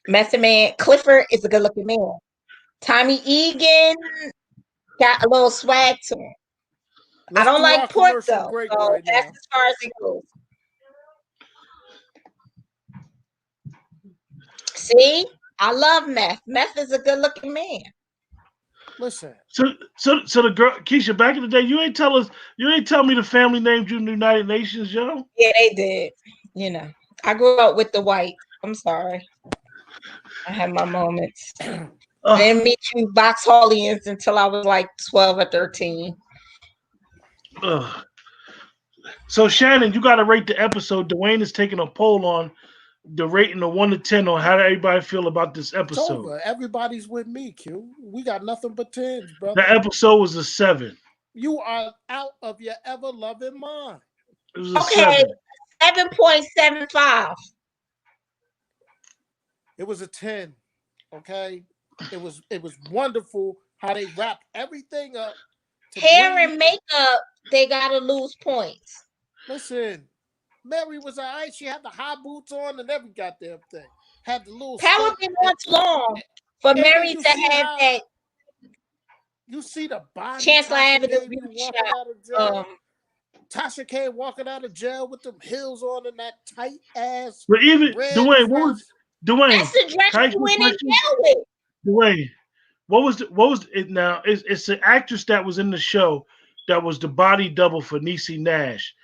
Method Man, Clifford is a good-looking man. Tommy Egan got a little swag to him. I don't like pork though. So right that's now. as far as it goes. See, I love Meth. Meth is a good-looking man. Listen. So the girl Keisha, back in the day, you ain't tell me the family named you in the United Nations, yo. Yeah, they did. You know, I grew up with the white. I'm sorry. I had my moments. I didn't meet you Vauxhallians until I was like 12 or 13. So Shannon, you got to rate the episode. Dwayne is taking a poll on the rating of 1 to 10 on how everybody feel about this episode. It's over. Everybody's with me, Q. We got nothing but 10s, brother. The episode was a 7. You are out of your ever loving mind. It was a 7. 7.75. It was a 10. Okay. It was wonderful how they wrapped everything up. Hair and makeup, they gotta lose points. Listen, Mary was all right. She had the high boots on and every goddamn thing. Had the little. That would be much long for Mary to have that. You see the body. Chancellor Avenue beauty shop. Tasha came walking out of jail with them heels on and that tight ass. But even Dwayne, what was Dwayne? That's the dress you went in jail with. Dwayne, what was it now? It's the actress that was in the show that was the body double for Niecy Nash.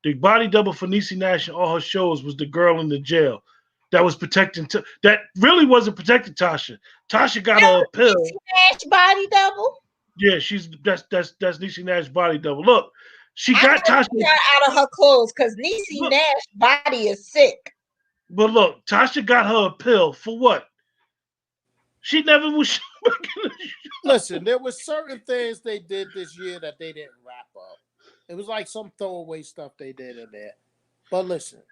The body double for Niecy Nash in all her shows was the girl in the jail that was protecting. That really wasn't protecting Tasha. Tasha got a pill. Niecy Nash body double. Yeah, that's Niecy Nash body double. Look, she got Tasha out of her clothes because Niecy Nash body is sick. But look, Tasha got her a pill for what? She never was. Listen, there were certain things they did this year that they didn't wrap up. It was like some throwaway stuff they did in there. But listen.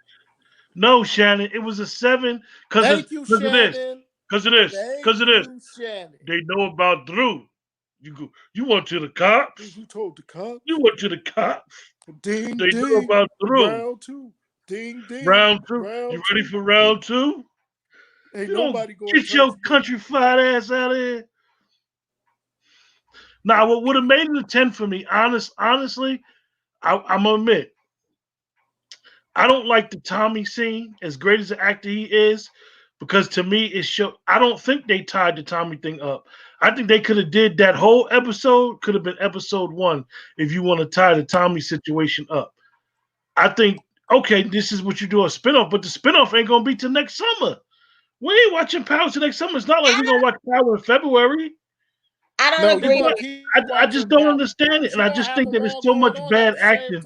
No, Shannon, it was a 7 because of this. Because of this. Because of this. Shannon. They know about Drew. You went to the cops. You told the cops. You went to the cops. Ding, they ding. know about Drew. Round 2. Ding, ding. Round 2. You ready for round 2? Ain't nobody going get your country fried ass out of here. Now, what would have made it a 10 for me, honestly, I'm gonna admit, I don't like the Tommy scene, as great as an actor he is, because to me it show. I don't think they tied the Tommy thing up. I think they could have did that whole episode. Could have been episode 1 if you want to tie the Tommy situation up. I think okay, this is what you do a spinoff, but the spinoff ain't gonna be till next summer. We ain't watching Power till next summer. It's not like we're gonna watch Power in February. I don't agree with it. I just don't understand it. And I just think that there's so much bad acting.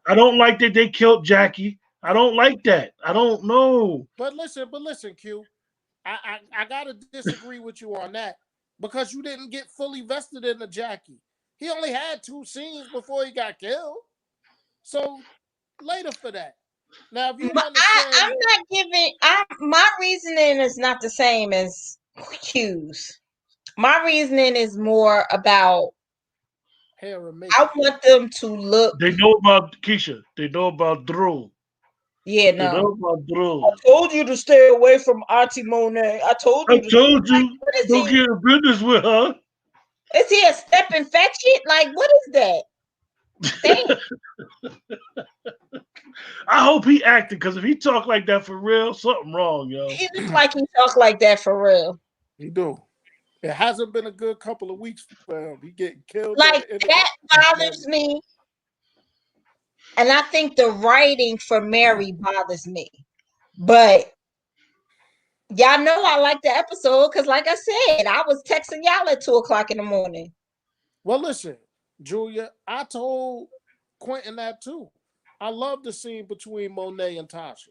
I don't like that they killed Jackie. I don't like that. I don't know. But listen, Q. I gotta disagree with you on that because you didn't get fully vested in the Jackie. He only had 2 scenes before he got killed. So later for that. Now, if you want to say, I'm not giving. My reasoning is not the same as Q's. My reasoning is more about Hair and I makeup. want them to look. They know about Keisha. They know about Drew. Yeah, They know no. about Drew. I told you to stay away from Auntie Monet. I told I you to. told you, What is don't he? get in business with her. Is he a step infection? Like, what is that? Damn. I hope he acted, because if he talk like that for real, something wrong, yo. He looks like he talk like that for real. He do. It hasn't been a good couple of weeks for him. He getting killed. Like, that bothers me. And I think the writing for Mary bothers me. But y'all know I like the episode because, like I said, I was texting y'all at 2:00 in the morning. Well, listen, Julia, I told Quentin that too. I love the scene between Monet and Tasha.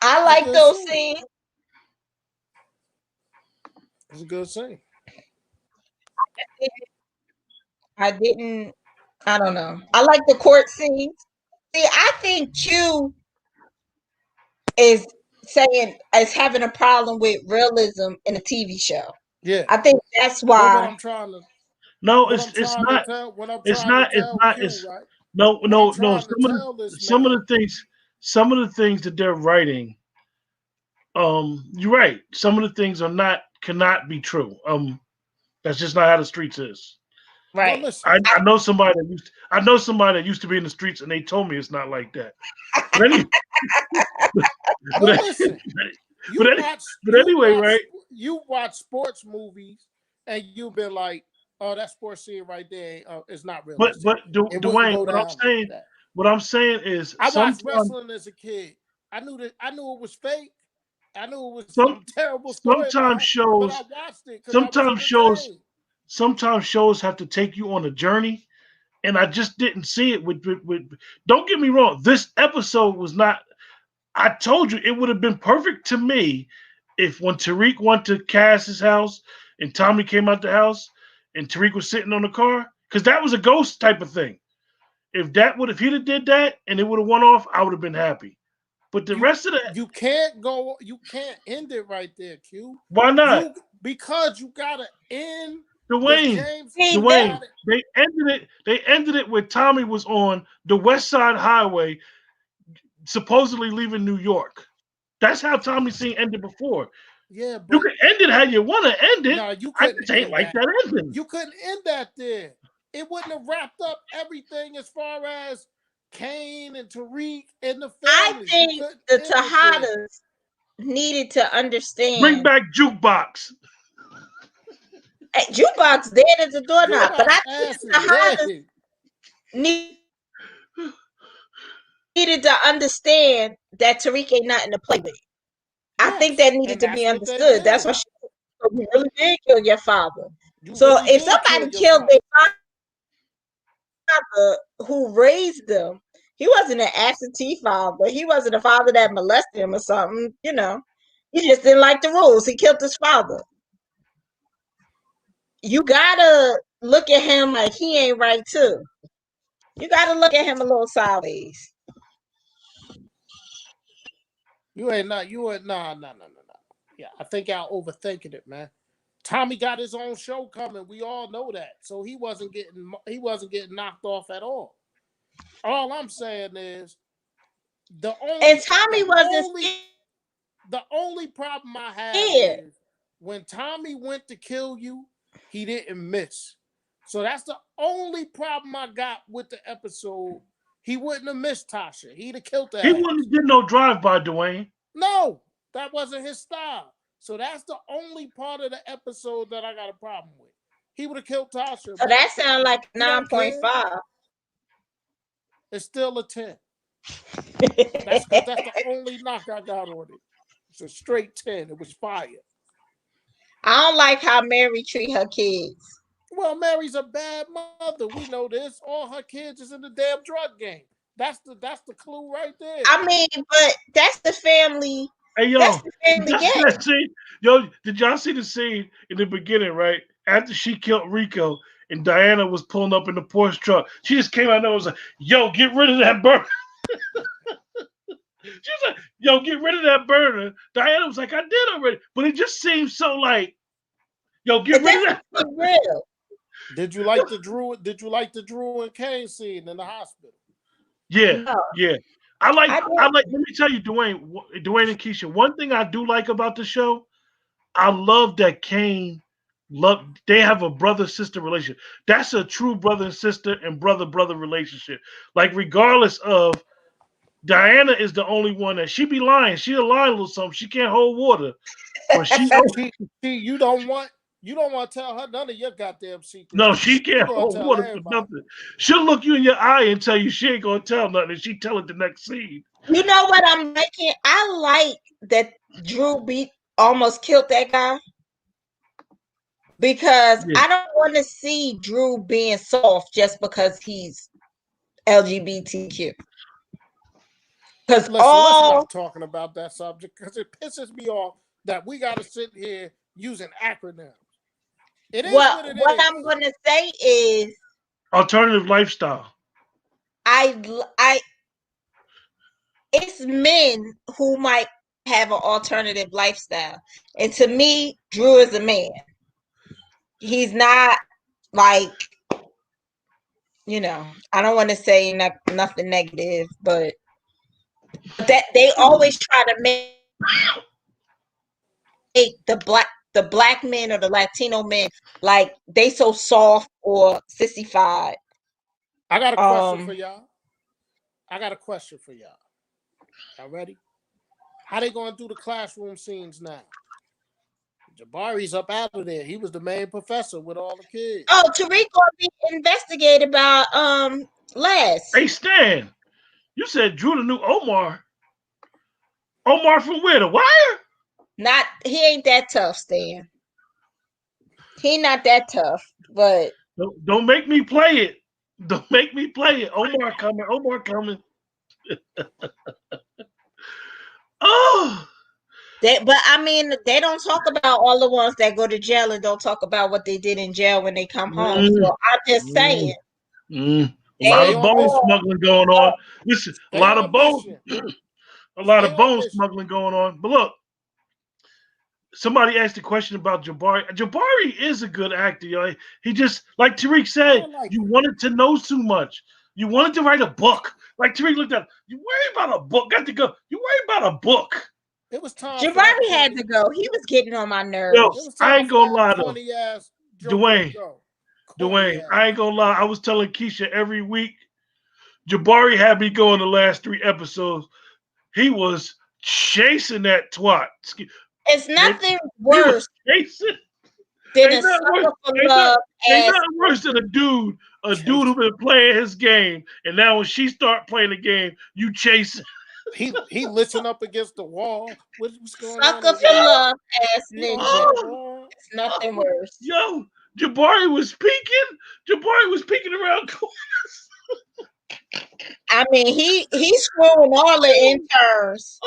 I It's a like good those scene. scenes. It's a good scene. I didn't. I don't know. I like the court scenes. See, I think Q is having a problem with realism in a TV show. Yeah. I think that's But what why. I'm trying to No, what it's I'm it's trying not. to tell what I'm It's trying not. to It's tell not. Q, It's right? no, What no, I'm no. trying to tell this Some of man. the things that they're writing. You're right. Some of the things cannot be true. That's just not how the streets is. Well, Right. listen. I know somebody that used to be in the streets, and they told me it's not like that. But anyway, Well, listen. but anyway, right? You watch sports movies, and you've been like, "Oh, that sports scene right there is not realistic. But It wouldn't Dwayne, go down like that." what I'm saying is I watched sometimes wrestling as a kid. I knew it was fake. I knew it was some some terrible sometimes storyline, but I shows watched it because I was sometimes shows entertained. sometimes shows have to take you on a journey, and I just didn't see it with. Don't get me wrong, this episode was not. I told you it would have been perfect to me if when Tariq went to Cass's house and Tommy came out the house and Tariq was sitting on the car, because that was a ghost type of thing. If he'd have did that and it would have went off, I would have been happy. But the rest of that, You can't end it right there, Q. why not? Because you gotta end with Dwayne, James. Dwayne, they ended it where Tommy was on the West Side Highway, supposedly leaving New York. That's how Tommy's scene ended before. Yeah, You but can end it how you want to end it. no, you I couldn't just ain't end like that. that ending. You couldn't end that there. It wouldn't have wrapped up everything as far as Kane and Tariq and the I family. think the Tejadas needed to understand. Bring back Jukebox. Hey, Jukebox dead as a doorknob, but I think the Tejadas needed to understand that Tariq ain't nothing to play with. I think that needed to be understood. That's why you really did kill your father. So if somebody killed their father who raised them, he wasn't an absentee father. He wasn't a father that molested him or something. You know, he just didn't like the rules. He killed his father. You gotta look at him like he ain't right too. You gotta look at him a little sideways. You ain't nah. Yeah, I think y'all overthinking it, man. Tommy got his own show coming. We all know that. So he wasn't getting knocked off at all. All I'm saying is the only problem I have is when Tommy went to kill you, he didn't miss. So that's the only problem I got with the episode. He wouldn't have missed Tasha. He'd have killed her. He wouldn't have did no drive-by, Dwayne. No, that wasn't his style. So that's the only part of the episode that I got a problem with. He would have killed Tasha. So that sounds like 9.5. It's still a 10. That's the only knock I got on it. It's a straight 10. It was fire. I don't like how Mary treat her kids. Well, Mary's a bad mother. We know this. All her kids is in the damn drug game. That's the clue right there. I mean, but that's the family. Hey, yo, that's the family did y'all see the scene in the beginning, right? After she killed Rico and Diana was pulling up in the Porsche truck, she just came out and was like, yo, get rid of that burner. She was like, yo, get rid of that burner. Diana was like, I did already. But it just seems so like, Yo, get rid of that. That's real. Did you like the Drew and Kane scene in the hospital? Yeah, No. yeah. I like. I Let me tell you, Dwayne and Keisha. One thing I do like about the show, I love that Kane. They have a brother sister relationship. That's a true brother and sister and brother relationship. Like regardless of Diana is the only one that she be lying. She'll lie a little something. She can't hold water, but she You don't want to tell her none of your goddamn secrets. no, she can't gonna hold tell water for everybody. nothing. She'll look you in your eye and tell you she ain't gonna tell nothing. And she tell it the next scene. You know what I'm liking? I like that Drew almost killed that guy because Yeah. I don't want to see Drew being soft just because he's LGBTQ. Because Let's stop talking about that subject because it pisses me off that we got to sit here using acronyms. It is what it is. What I'm going to say is Alternative lifestyle. It's men who might have an alternative lifestyle. And to me, Drew is a man. He's not like, I don't want to say nothing negative, but that they always try to make the black men or the Latino men like they so soft or sissified. I got a question for y'all. Y'all ready? How they going through the classroom scenes now? Jabari's up out of there. He was the main professor with all the kids. Oh, Tariq gonna be investigated by Les. Hey Stan, you said Drew the new Omar. Omar from where? The Wire? He ain't that tough, Stan. He not that tough, but don't make me play it. Don't make me play it. Omar coming. Oh. But I mean, they don't talk about all the ones that go to jail and don't talk about what they did in jail when they come home. So I'm just saying. A lot of bone smuggling going on. Listen, a lot of bone smuggling going on. But look, somebody asked a question about Jabari. Jabari is a good actor, yo. He just, like Tariq said, you wanted to know too much. You wanted to write a book. Like Tariq looked at, you worry about a book. Got to go. You worry about a book. It was time. Jabari had to go. He was getting on my nerves. Yo, I ain't gonna lie though. Dwayne, I ain't gonna lie. I was telling Keisha every week. Jabari had me going the last 3 episodes. He was chasing that twat. It's nothing worse than a sucker for love. Ain't nothing worse than a dude who been playing his game, and now when she start playing the game, you chase. He listen up against the wall. What's going sucker on? For love ass ninja. It's nothing worse. Yo, Jabari was peeking around corners. I mean, he's screwing all the interns.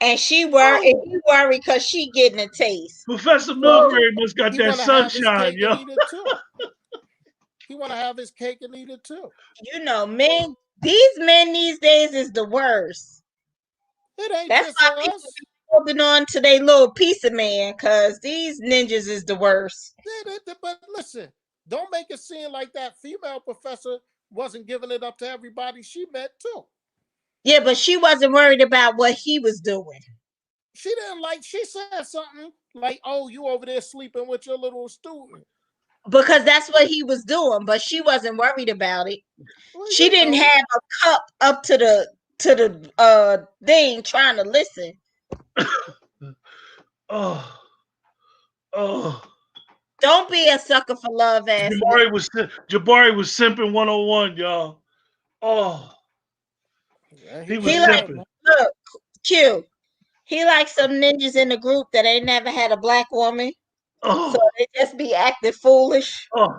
And he worried because she getting a taste. Professor Milbury must got that sunshine, yo. He want to have his cake and eat it too. Men, these men these days is the worst. It ain't. That's why people be holding on to their little piece of man, because these ninjas is the worst. But listen, don't make it seem like that female professor wasn't giving it up to everybody she met too. Yeah, but she wasn't worried about what he was doing. She said something like, "Oh, you over there sleeping with your little student." Because that's what he was doing, but she wasn't worried about it. Well, she didn't have a cup up to the thing trying to listen. Oh. Don't be a sucker for love, ass. Jabari was simping 101, y'all. Oh. Yeah, he was simping. Look, Q. He likes some ninjas in the group that ain't never had a black woman. Oh. So they just be acting foolish. Oh.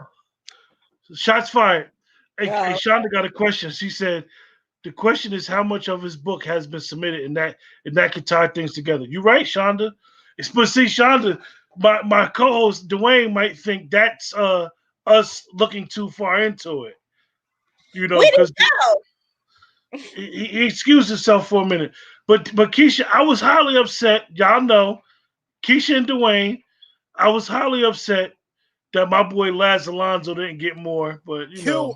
Shots fired. Hey, Shonda got a question. She said, the question is how much of his book has been submitted, and that could tie things together. You right, Shonda? But see, Shonda, my co-host Dwayne might think that's us looking too far into it. Because he excused himself for a minute. But Keisha, I was highly upset. Y'all know, Keisha and Dwayne, I was highly upset that my boy Laz Alonso didn't get more, but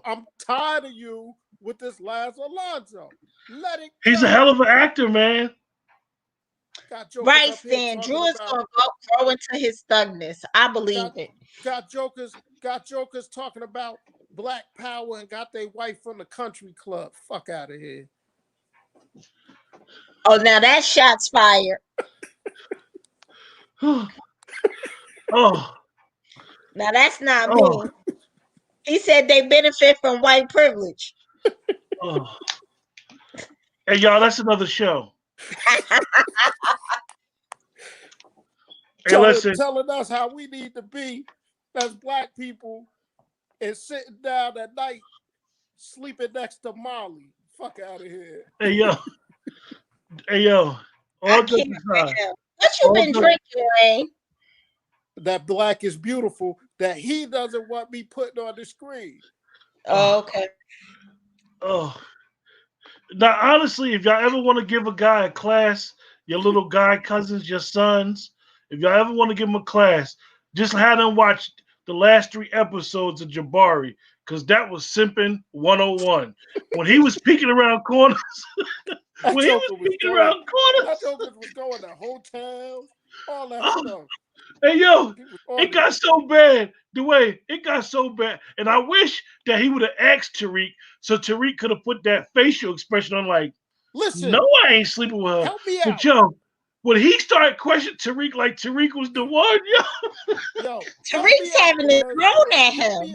I'm tired of you with this Laz Alonso. Let it go. He's a hell of an actor, man. Right, Stan. Drew is gonna grow into his thugness. I believe it. Got jokers talking about Black Power and got their wife from the country club. Fuck out of here. Oh, now that shot's fired. Oh. Now that's not me. He said they benefit from white privilege. Oh. Hey, y'all, that's another show. Telling us how we need to be as Black people and sitting down at night sleeping next to Molly. Fuck out of here. Hey, yo. What you been drinking, Wayne? That Black is beautiful that he doesn't want me putting on the screen. Oh, okay. Oh. Now, honestly, if y'all ever want to give a guy a class, your little guy cousins, your sons, if y'all ever want to give them a class, just have them watch the last 3 episodes of Jabari, because that was simping 101. When he was peeking around corners, that joker was going to hotels, all that stuff. Hey, yo, it got so bad, Dwayne. It got so bad. And I wish that he would have asked Tariq, so Tariq could have put that facial expression on like, listen, no, I ain't sleeping with her. Help me out. But, yo, when he started questioning Tariq like Tariq was the one, yo Tariq's having it thrown at him.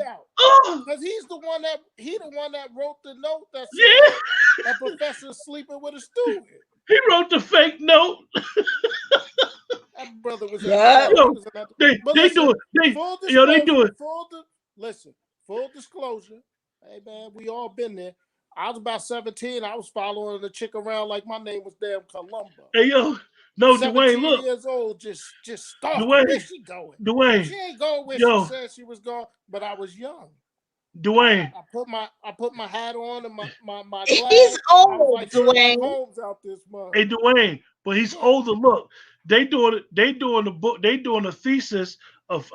Because he's the one that wrote the note that said that professor's sleeping with a student. He wrote the fake note. That brother was they do it. Full disclosure. Hey man, we all been there. I was about 17. I was following the chick around like my name was damn Columbo. Hey yo, no, Dwayne, look. Years old, just stalking. Dwayne, where she going? Dwayne, she ain't going where she said she was going, but I was young. Dwayne, I put my hat on and my glass. He's old, like Dwayne. Holmes out this month. Hey Dwayne, but he's older. Look, they doing the book. They doing a thesis of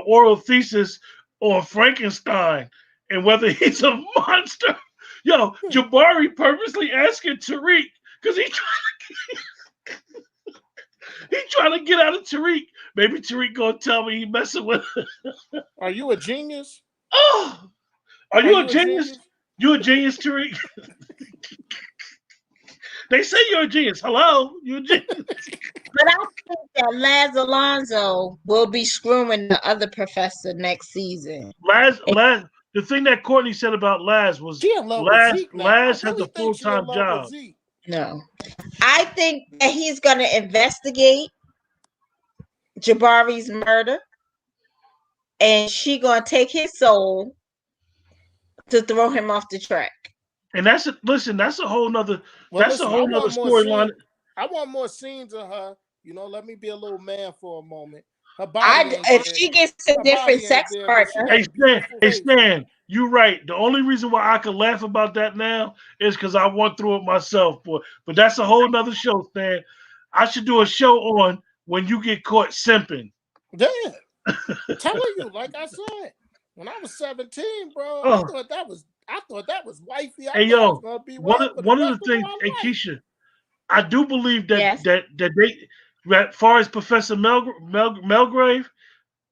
oral thesis on Frankenstein and whether he's a monster. Yo, Jabari purposely asking Tariq because he trying to get out of Tariq. Maybe Tariq gonna tell me he messing with her. Are you a genius? Oh, are you a genius? You a genius, Tariq? They say you're a genius. Hello, you're a genius. But I think that Laz Alonso will be screwing the other professor next season. Laz, the thing that Courtney said about Laz was Laz has a full-time job. No. I think that he's going to investigate Jabari's murder, and she going to take his soul to throw him off the track. And that's a whole nother storyline. I want more scenes of her. You know, let me be a little man for a moment. Her body if she gets a different sex partner. Hey Stan, you're right. The only reason why I can laugh about that now is because I went through it myself, boy. But that's a whole nother show, Stan. I should do a show on when you get caught simping. Yeah. Telling you, like I said, when I was 17, bro, I thought that was wifey. Hey yo, one of the things, hey Keisha, I do believe that as far as Professor Melgrave,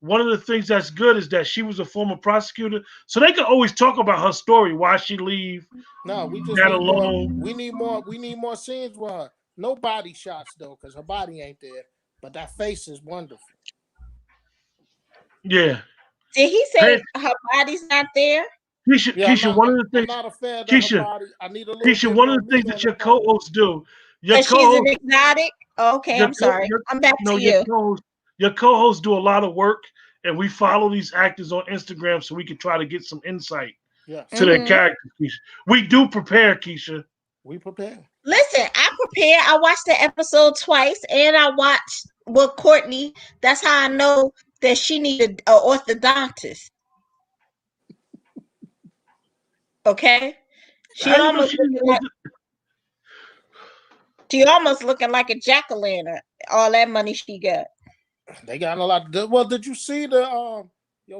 one of the things that's good is that she was a former prosecutor, so they can always talk about her story, why she leave. No, we just we need more scenes with her. No body shots though, because her body ain't there, but that face is wonderful. Yeah. Did he say her body's not there? Keisha, one of the things. I'm not a fan of her body. I need a little Keisha, one of the things that your co-hosts do. She's an exotic. Okay, I'm sorry. I'm back to you. Your co-hosts do a lot of work, and we follow these actors on Instagram so we can try to get some insight to their characters, Keisha. We do prepare, Keisha. We prepare. Listen, I prepare. I watched the episode twice, and I watched with Courtney. That's how I know that she needed an orthodontist. Okay? She almost looking like a jack-o'-lantern. All that money she got. They got a lot. Well, did you see the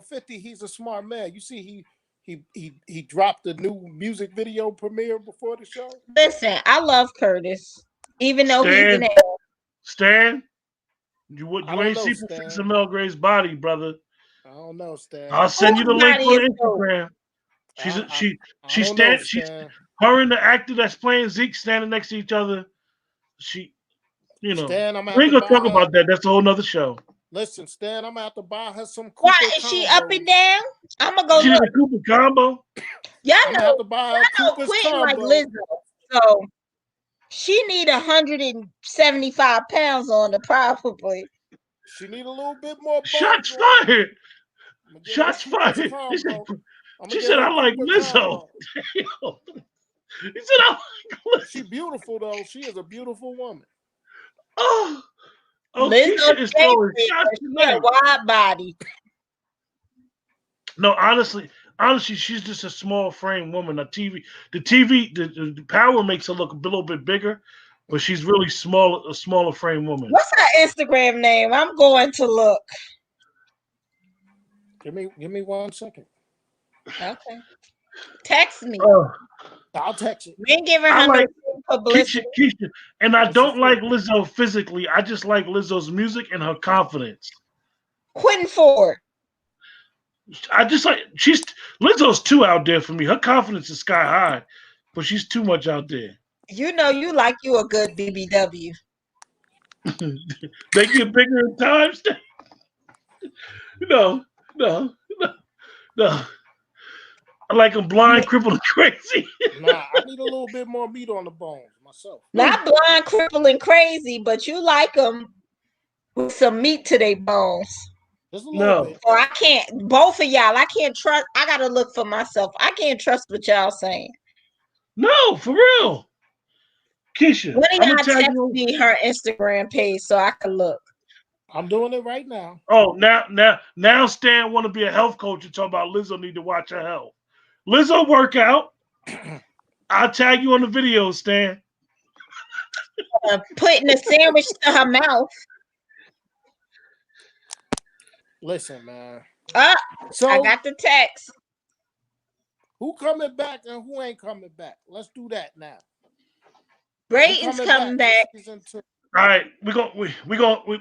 50? He's a smart man. You see, he dropped the new music video premiere before the show. Listen, I love Curtis, even though he's an Stan, you I don't ain't know, see Stan. Professor Melgrave's body, brother. I don't know, Stan. I'll send you the link body on is Instagram. I don't know, Stan. Her and the actor that's playing Zeke standing next to each other. Stan, I'm we gonna ain't gonna talk about that. That's a whole nother show. Listen, Stan, I'm gonna have to buy her some Cooper. Why is she up and down? I'm gonna go She look. did a Cooper combo. Y'all I'm know, gonna have to buy her Cooper's Quinn combo. like Lizzo, so she need 175 pounds on the probably. She need a little bit more. Shots fired. Shots fired. She said, "I like Lizzo." He said, "I like Lizzo." She's beautiful though. She is a beautiful woman. Oh, Lizzo Keisha is throwing shots tonight. A wide body. No, honestly, she's just a small frame woman. The power makes her look a little bit bigger, but she's really small, a smaller frame woman. What's her Instagram name? I'm going to look. Give me 1 second. Okay. Text me. I'll text you. We ain't giving her no publicity. Keisha, and I don't like Lizzo physically. I just like Lizzo's music and her confidence. Quentin Ford. I just like Lizzo's too out there for me. Her confidence is sky high, but she's too much out there. You know, you like you a good BBW. They get bigger in times. No. I like them blind, crippled, and crazy. Nah, I need a little bit more meat on the bones myself. Not blind, crippled, and crazy, but you like them with some meat to their bones. Just a little bit. Or I can't. Both of y'all, I can't trust. I gotta look for myself. I can't trust what y'all saying. No, for real. Keisha, when y'all text me her Instagram page so I can look? I'm doing it right now. Oh, now Stan want to be a health coach and talk about Lizzo need to watch her health. Lizzo workout. I'll tag you on the video, Stan. Putting a sandwich to her mouth. Listen, man. So I got the text. Who coming back and who ain't coming back? Let's do that now. Brayton's coming back. All right, we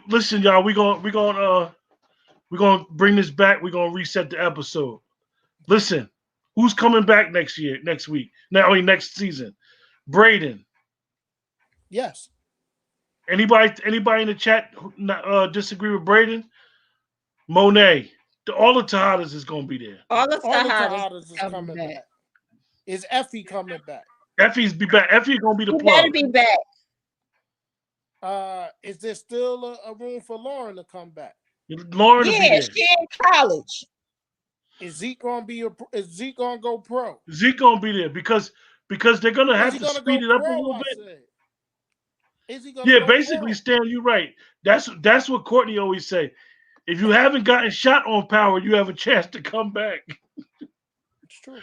listen, y'all. We're gonna bring this back. We're gonna reset the episode. Listen, who's coming back next week? Next season? Braden. Yes. Anybody in the chat disagree with Braden? Monet. All the Tejadas is gonna be there. All the Tejadas is coming back. Is Effie coming back? Effie's be back. Effie gonna be the plug. Better be back. Is there still a room for Lauren to come back? Lauren, yeah, she in college. Is Zeke gonna go pro? Zeke gonna be there because they're gonna have to speed it up a little bit. Is he gonna basically, pro? Stan, you're right. That's what Courtney always say. If you haven't gotten shot on Power, you have a chance to come back. It's true.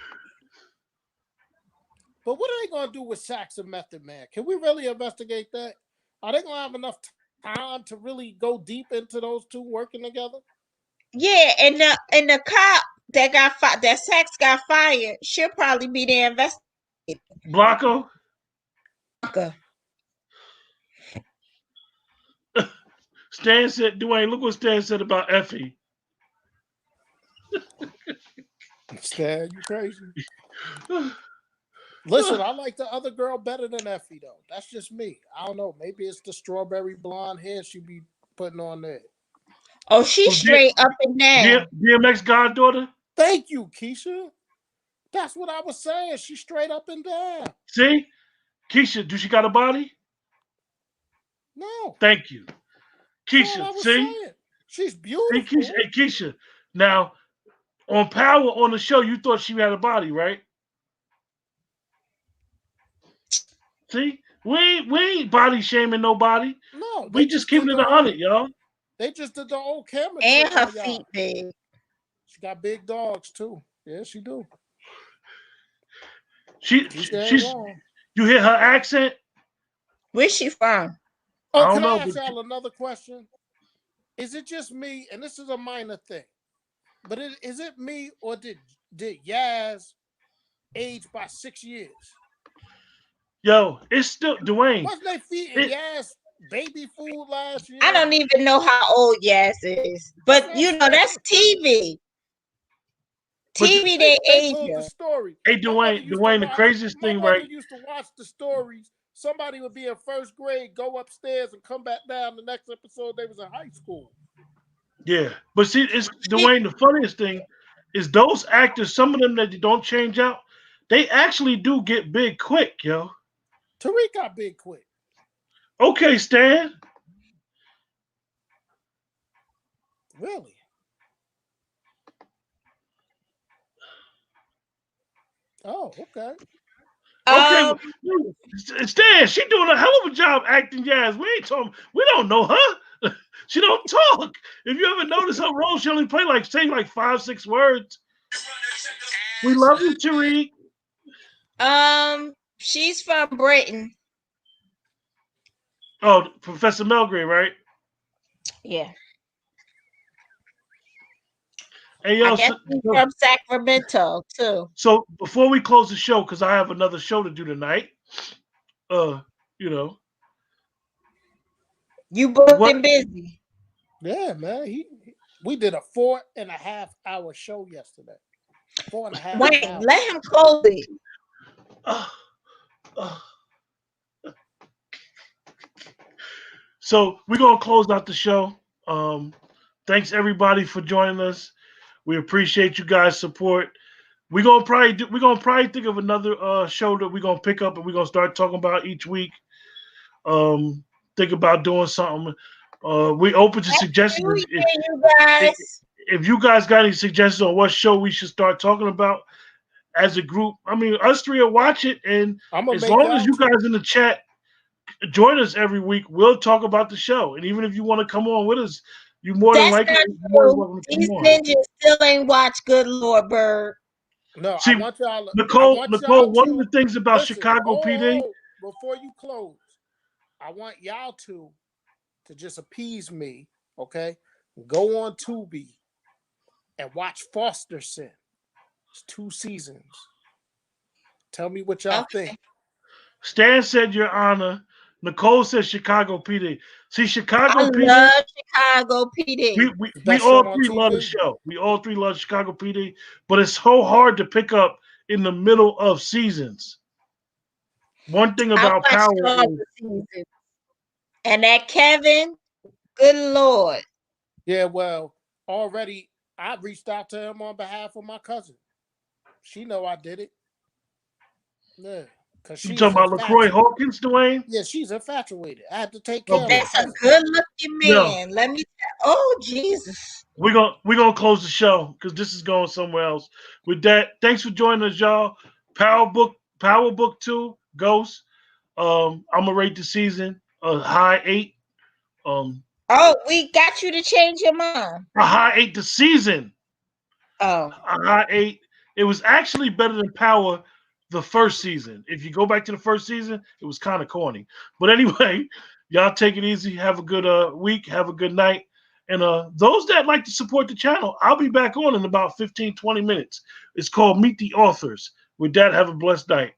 But what are they gonna do with Sax and Method Man? Can we really investigate that? Are they gonna have enough time to really go deep into those two working together? Yeah, and the cop that Sax got fired, she'll probably be there investigating. Blanco. Stan said, Dwayne, look what Stan said about Effie. Stan, you crazy. Listen, I like the other girl better than Effie, though. That's just me. I don't know. Maybe it's the strawberry blonde hair she be putting on there. Oh, she's straight up and down. DMX goddaughter? Thank you, Keisha. That's what I was saying. She's straight up and down. See? Keisha, do she got a body? No. Thank you. Keisha, see? Saying. She's beautiful. Hey, Keisha. Now, on Power on the show, you thought she had a body, right? See? We ain't body shaming nobody. No. We just keeping it 100, y'all. They just did the old camera. And her feet big. She got big dogs, too. Yeah, she do. She's you hear her accent? Where's she from? Oh, can I ask y'all another question? is it just me? And this is a minor thing, but is it me or did Yaz age by 6 years? Yo, it's still Dwayne. Wasn't they feeding Yaz baby food last year? I don't even know how old Yaz is, but you know that's TV. TV, they age told the story. Hey, Dwayne, the craziest thing, right? Used to watch the stories. Somebody would be in first grade, go upstairs, and come back down. The next episode, they was in high school. Yeah, but see, it's Dwayne. The funniest thing is those actors. Some of them that don't change out, they actually do get big quick, yo. Tariq got big quick. Okay, Stan. Really? Oh, okay. Okay, Stan, she doing a hell of a job acting Yaz. We don't know her. She don't talk. If you ever notice her role, she only play say 5-6 words. We love you, Tariq. She's from Britain. Oh, Professor Melgrave, right? Yeah. Hey, yo, I guess she's from Sacramento too. So before we close the show, because I have another show to do tonight, you know. You booked and busy. Yeah, man. We did a 4.5 hour show yesterday. 4.5 Wait, hours. let him close it. So we're gonna close out the show. Thanks everybody for joining us. We appreciate you guys' support. We're gonna probably think of another show that we're gonna pick up and we're gonna start talking about each week. Think about doing something. We open to suggestions. If you guys got any suggestions on what show we should start talking about as a group, I mean, us three will watch it, and as long as you guys in the chat join us every week, we'll talk about the show. And even if you want to come on with us, you more than likely. These ninjas still ain't watched Good Lord Bird. No, see, I want y'all. Nicole, one of the things about Chicago PD. Before you close, I want y'all to just appease me, okay? Go on Tubi and watch Foster Sin. It's 2 seasons. Tell me what y'all think. Stan said, Your Honor. Nicole says Chicago PD. See, Chicago PD. I love Chicago PD. We all three love the show. We all three love Chicago PD, but it's so hard to pick up in the middle of seasons. One thing about Power is, and that Kevin, good Lord. Yeah, well, already I reached out to him on behalf of my cousin. She know I did it. Yeah. You talking about LaCroix Hawkins, Dwayne? Yeah, she's infatuated. I had to take care of her. That's a good-looking man. No. Let me. Oh Jesus! We're gonna close the show because this is going somewhere else. With that, thanks for joining us, y'all. Power Book 2, Ghost. I'm gonna rate the season a high 8. Oh, we got you to change your mind. A high 8 the season. Oh, a high 8. It was actually better than Power. The first season. If you go back to the first season, it was kind of corny. But anyway, y'all take it easy. Have a good week. Have a good night. And those that like to support the channel, I'll be back on in about 15, 20 minutes. It's called Meet the Authors. With that, have a blessed night.